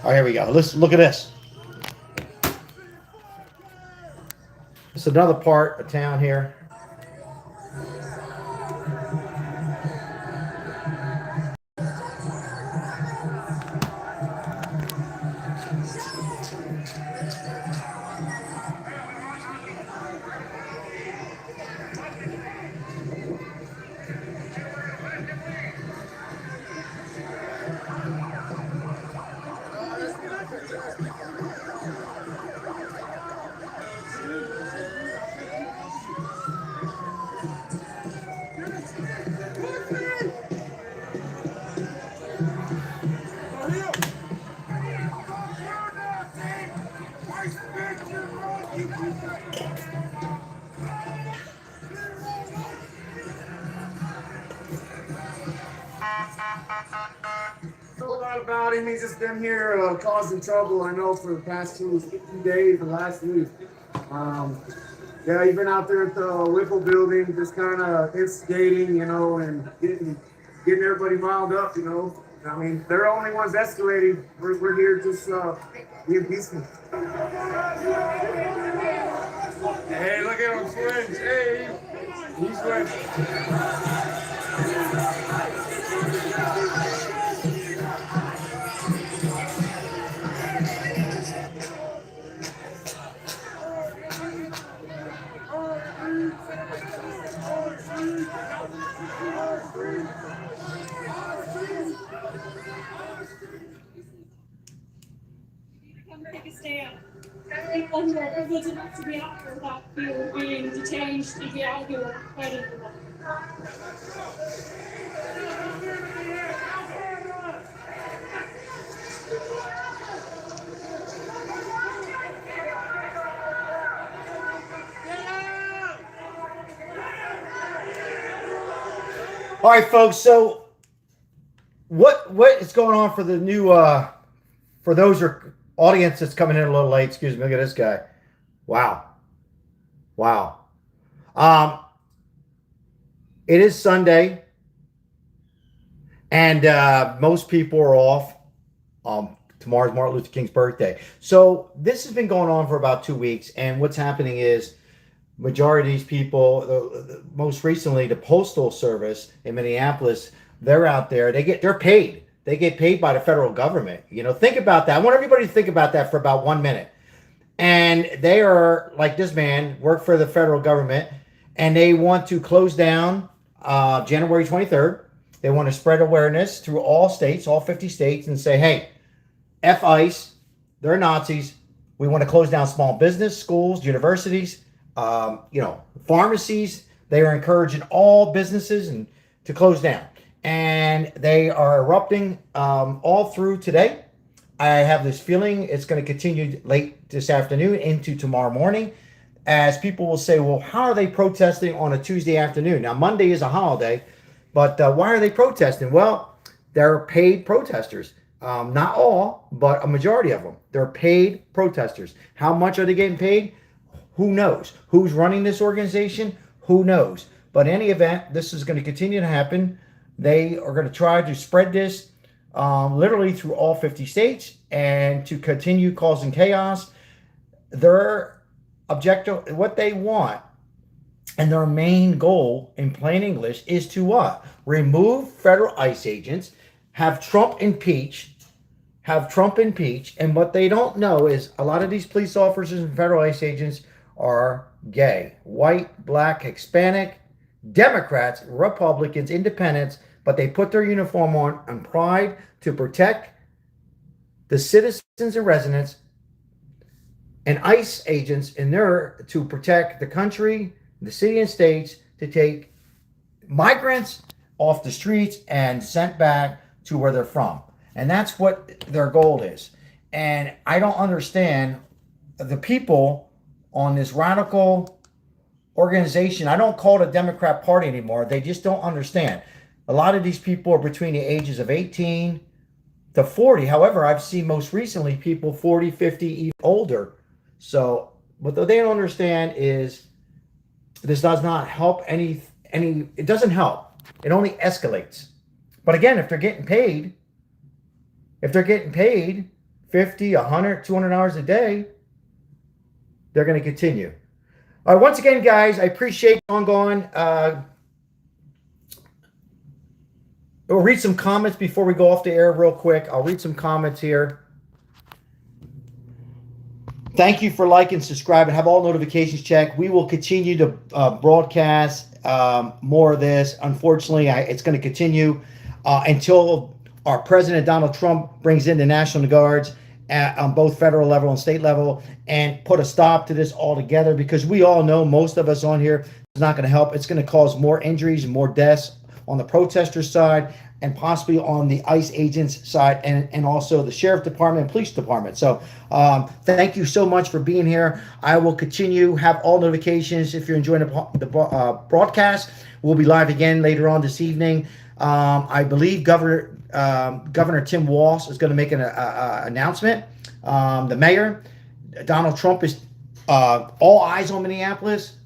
Oh, here we go. Let's look at this. It's another part of town here. Know a lot about him. He's just been here causing trouble, I know, for the past 2 days, the last week. Yeah, he's been out there at the Whipple building, just kind of instigating, and getting everybody riled up, I mean, they're the only ones escalating. We're here just being peaceful. Hey, look at him swing. Hey, he's swing. Take a stand. People who are privileged enough to be out here without fear of being detained to be out here fighting for them. All right, folks. So, what is going on for the new? For those audience that's coming in a little late. Excuse me. Look at this guy. Wow. It is Sunday, and most people are off. Tomorrow's Martin Luther King's birthday, so this has been going on for about 2 weeks. And what's happening is, majority of these people, most recently the Postal Service in Minneapolis, they're out there. They're paid. They get paid by the federal government. Think about that. I want everybody to think about that for about 1 minute. And they are, like this man, work for the federal government, and they want to close down January 23rd. They want to spread awareness through all states, all 50 states, and say, hey, F ICE, they're Nazis. We want to close down small business, schools, universities, pharmacies. They are encouraging all businesses to close down. And they are erupting all through today. I have this feeling it's going to continue late this afternoon into tomorrow morning, as people will say, well, how are they protesting on a Tuesday afternoon? Now, Monday is a holiday, but why are they protesting? Well, they're paid protesters. Not all, but a majority of them. They're paid protesters. How much are they getting paid? Who knows? Who's running this organization? Who knows? But in any event, this is going to continue to happen. They are going to try to spread this literally through all 50 states and to continue causing chaos. Their objective, what they want, and their main goal in plain English is to what? Remove federal ICE agents, have Trump impeached. And what they don't know is a lot of these police officers and federal ICE agents are gay, white, black, Hispanic, Democrats, Republicans, Independents, but they put their uniform on pride to protect the citizens and residents, and ICE agents in there to protect the country, the city and states, to take migrants, off the streets and sent back to where they're from. And that's what their goal is. And I don't understand the people on this radical organization. I don't call it a Democrat Party anymore. They just don't understand. A lot of these people are between the ages of 18 to 40. However, I've seen most recently people 40, 50, even older. So what they don't understand is this does not help any, it doesn't help. It only escalates. But again, if they're getting paid 50, 100, 200 hours a day, they're going to continue. All right, once again, guys, I appreciate ongoing. We'll read some comments before we go off the air real quick. I'll read some comments here. Thank you for liking, subscribing, have all notifications checked. We will continue to broadcast more of this. Unfortunately, it's going to continue until our President Donald Trump brings in the National Guards on both federal level and state level and put a stop to this altogether, because we all know, most of us on here, it's not going to help. It's going to cause more injuries and more deaths on the protesters' side and possibly on the ICE agents' side, and also the Sheriff Department and Police Department. So thank you so much for being here. I will continue, have all notifications if you're enjoying the broadcast. We'll be live again later on this evening. I believe Governor Tim Walz is going to make an announcement. The mayor, Donald Trump, is all eyes on Minneapolis.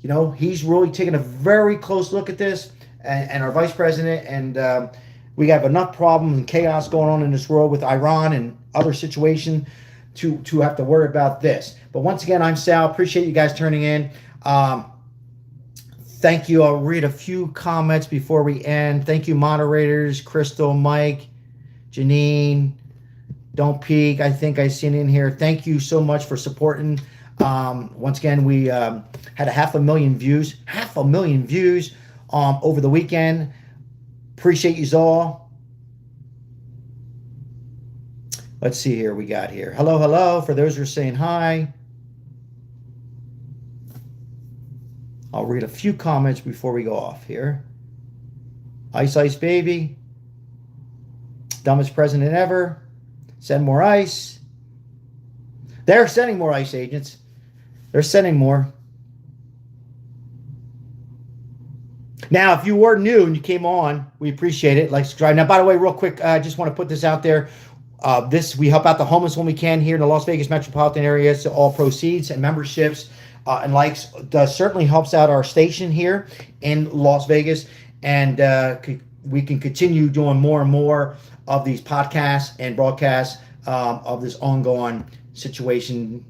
You know, he's really taking a very close look at this, and our vice president. And we have enough problems and chaos going on in this world with Iran and other situations to have to worry about this. But once again, I'm Sal. Appreciate you guys turning in. Thank you. I'll read a few comments before we end. Thank you, moderators, Crystal, Mike, Janine, Don't Peek. I think I seen in here. Thank you so much for supporting. Once again, we had 500,000 views. 500,000 views over the weekend. Appreciate you all. Let's see here. We got here. Hello, hello. For those who are saying hi. I'll read a few comments before we go off here. Ice Ice Baby. Dumbest president ever. Send more ice. They're sending more ICE agents. They're sending more. Now, if you were new and you came on, we appreciate it. Like, subscribe. Now, by the way, real quick, I just want to put this out there. We help out the homeless when we can here in the Las Vegas metropolitan area. So all proceeds and memberships and likes certainly helps out our station here in Las Vegas. And we can continue doing more and more of these podcasts and broadcasts of this ongoing situation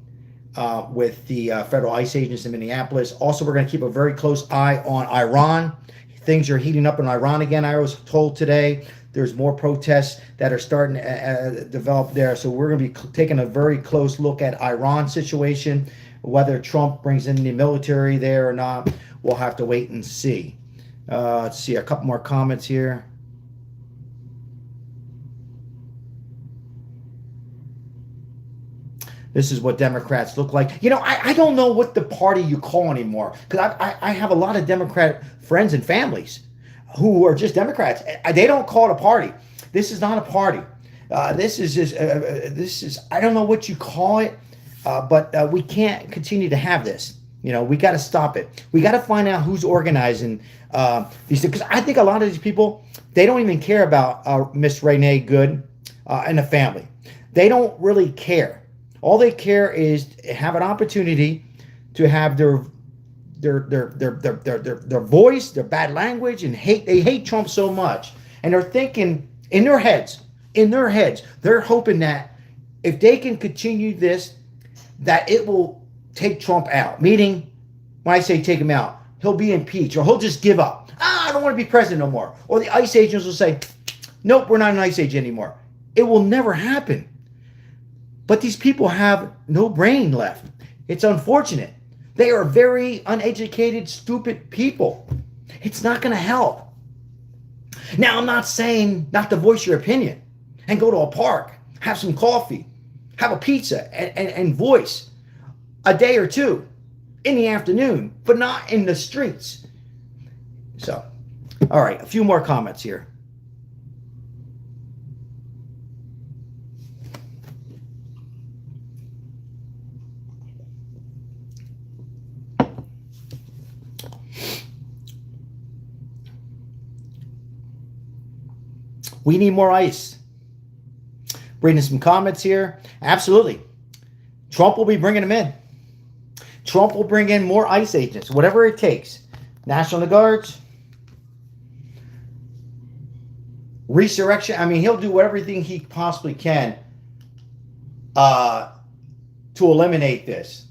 with the federal ICE agents in Minneapolis. Also, we're going to keep a very close eye on Iran. Things are heating up in Iran again. I was told today there's more protests that are starting to develop there. So we're going to be taking a very close look at Iran situation. Whether Trump brings in the military there or not, we'll have to wait and see. Let's see a couple more comments here. This is what Democrats look like. You know, I don't know what the party you call anymore, because I have a lot of Democrat friends and families who are just Democrats. They don't call it a party. This is not a party. This is I don't know what you call it, but we can't continue to have this. You know, we got to stop it. We got to find out who's organizing these things, because I think a lot of these people, they don't even care about Miss Renee Good and the family. They don't really care. All they care is have an opportunity to have their voice, their bad language, and hate. They hate Trump so much, and they're thinking in their heads, they're hoping that if they can continue this, that it will take Trump out. Meaning, when I say take him out, he'll be impeached, or he'll just give up. I don't want to be president no more. Or the ICE agents will say, nope, we're not an ICE agent anymore. It will never happen. But these people have no brain left. It's unfortunate. They are very uneducated, stupid people. It's not going to help. Now, I'm not saying not to voice your opinion and go to a park, have some coffee, have a pizza, and voice a day or two in the afternoon, but not in the streets. So, All right, a few more comments here. We need more ICE. Bringing some comments here. Absolutely. Trump will be bringing them in. Trump will bring in more ICE agents, whatever it takes. National Guards. Resurrection. I mean, he'll do everything he possibly can to eliminate this.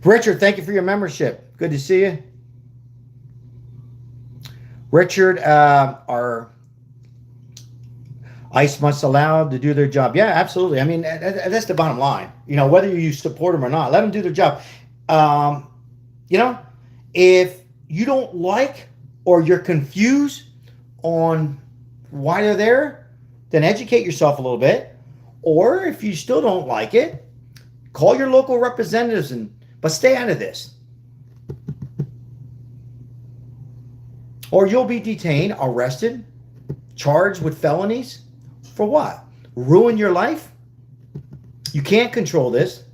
Richard, thank you for your membership. Good to see you. Richard, are ICE must allow to do their job. Yeah, absolutely. I mean, that's the bottom line. You know, whether you support them or not, let them do their job. You know, if you don't like or you're confused on why they're there, then educate yourself a little bit. Or if you still don't like it, call your local representatives but stay out of this. Or you'll be detained, arrested, charged with felonies. For what? Ruin your life? You can't control this.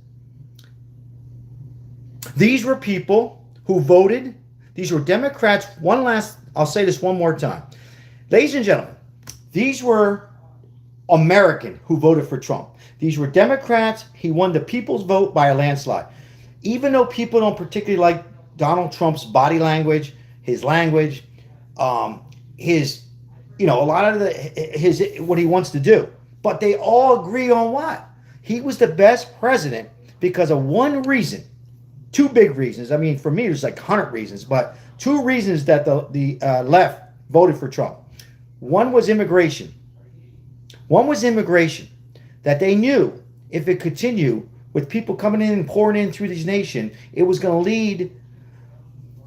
These were people who voted. These were Democrats. I'll say this one more time. Ladies and gentlemen, these were American who voted for Trump. These were Democrats. He won the people's vote by a landslide. Even though people don't particularly like Donald Trump's body language, his language, his, you know, a lot of his what he wants to do, but they all agree on what? He was the best president because of one reason, two big reasons. I mean, for me, there's like 100 reasons, but two reasons that the left voted for Trump. One was immigration. One was immigration, that they knew if it continued with people coming in and pouring in through this nation, it was going to lead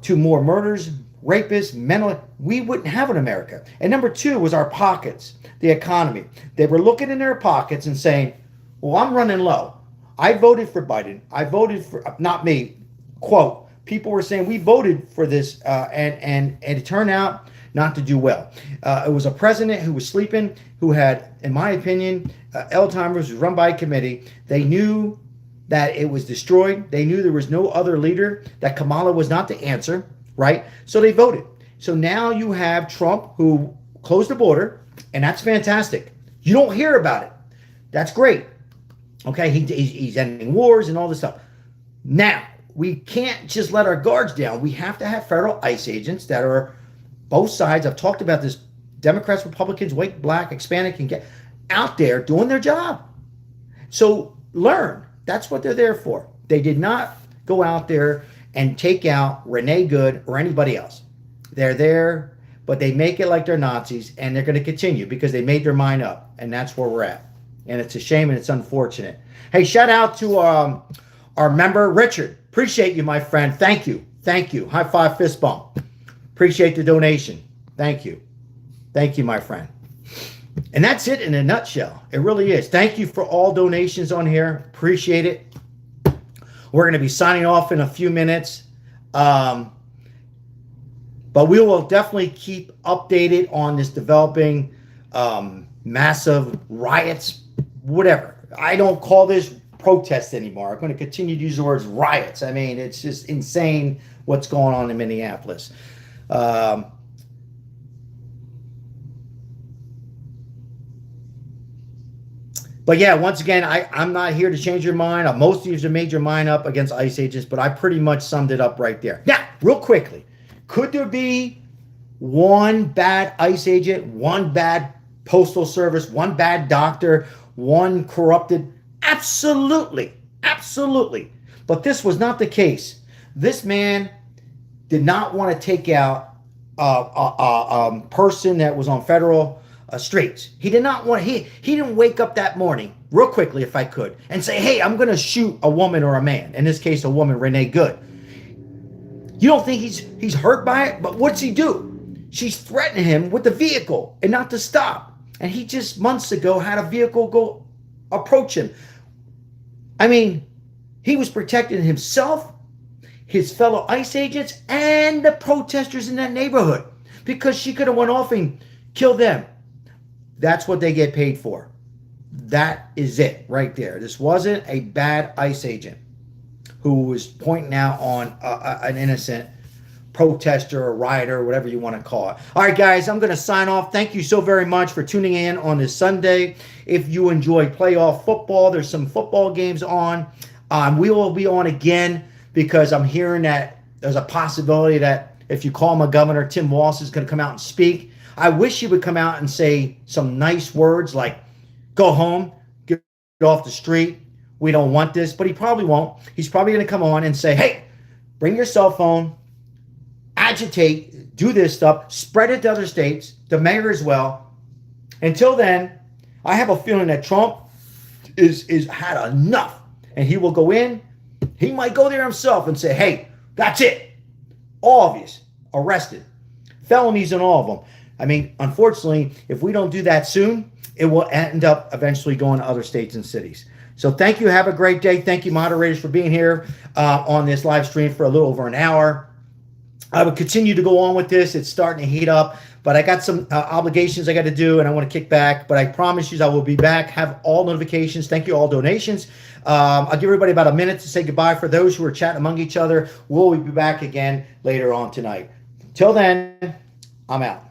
to more murders, rapists, mental. We wouldn't have an America. And number two was our pockets, the economy. They were looking in their pockets and saying, well, I'm running low. I voted for Biden. I voted for, not me, quote, people were saying we voted for this and it turned out not to do well. It was a president who was sleeping, who had, in my opinion, Alzheimer's, was run by a committee. They knew that it was destroyed. They knew there was no other leader, that Kamala was not the answer, right? So they voted. So now you have Trump who closed the border, and that's fantastic. You don't hear about it. That's great. Okay, he's ending wars and all this stuff. Now, we can't just let our guards down. We have to have federal ICE agents that are both sides. I've talked about this. Democrats, Republicans, white, black, Hispanic, and get out there doing their job. So learn. That's what they're there for. They did not go out there and take out Renee Good or anybody else. They're there, but they make it like they're Nazis, and they're going to continue because they made their mind up, and that's where we're at. And it's a shame, and it's unfortunate. Hey, shout out to our member, Richard. Appreciate you, my friend. Thank you. Thank you. High five, fist bump. Appreciate the donation. Thank you. Thank you, my friend. And that's it in a nutshell. It really is. Thank you for all donations on here. Appreciate it. We're going to be signing off in a few minutes. But we will definitely keep updated on this developing massive riots, whatever. I don't call this protests anymore. I'm going to continue to use the words riots. I mean, it's just insane what's going on in Minneapolis. But yeah, once again, I'm not here to change your mind. Most of you have made your mind up against ICE agents, but I pretty much summed it up right there. Now, real quickly, could there be one bad ICE agent, one bad postal service, one bad doctor, one corrupted? Absolutely. Absolutely. But this was not the case. This man did not want to take out a person that was on federal streets. He did not want, he didn't wake up that morning, real quickly if I could, and say, hey, I'm going to shoot a woman or a man. In this case, a woman, Renee Good. You don't think he's hurt by it? But what's he do? She's threatening him with the vehicle and not to stop. And he just months ago had a vehicle go approach him. I mean, he was protecting himself, his fellow ICE agents, and the protesters in that neighborhood, because she could have went off and killed them. That's what they get paid for. That is it right there. This wasn't a bad ICE agent who was pointing out on an innocent protester or rioter, whatever you want to call it. All right, guys, I'm going to sign off. Thank you so very much for tuning in on this Sunday. If you enjoy playoff football, there's some football games on. We will be on again because I'm hearing that there's a possibility that if you call my governor, Tim Walz is going to come out and speak. I wish he would come out and say some nice words like, go home, get off the street. We don't want this, but he probably won't. He's probably going to come on and say, hey, bring your cell phone, agitate, do this stuff, spread it to other states, the mayor as well. Until then, I have a feeling that Trump is had enough, and he will go in. He might go there himself and say, hey, that's it. All of you arrested. Felonies and all of them. I mean, unfortunately, if we don't do that soon, it will end up eventually going to other states and cities. So thank you. Have a great day. Thank you, moderators, for being here on this live stream for a little over an hour. I will continue to go on with this. It's starting to heat up, but I got some obligations I got to do, and I want to kick back. But I promise you I will be back. Have all notifications. Thank you, all donations. I'll give everybody about a minute to say goodbye. For those who are chatting among each other, we'll be back again later on tonight. Till then, I'm out.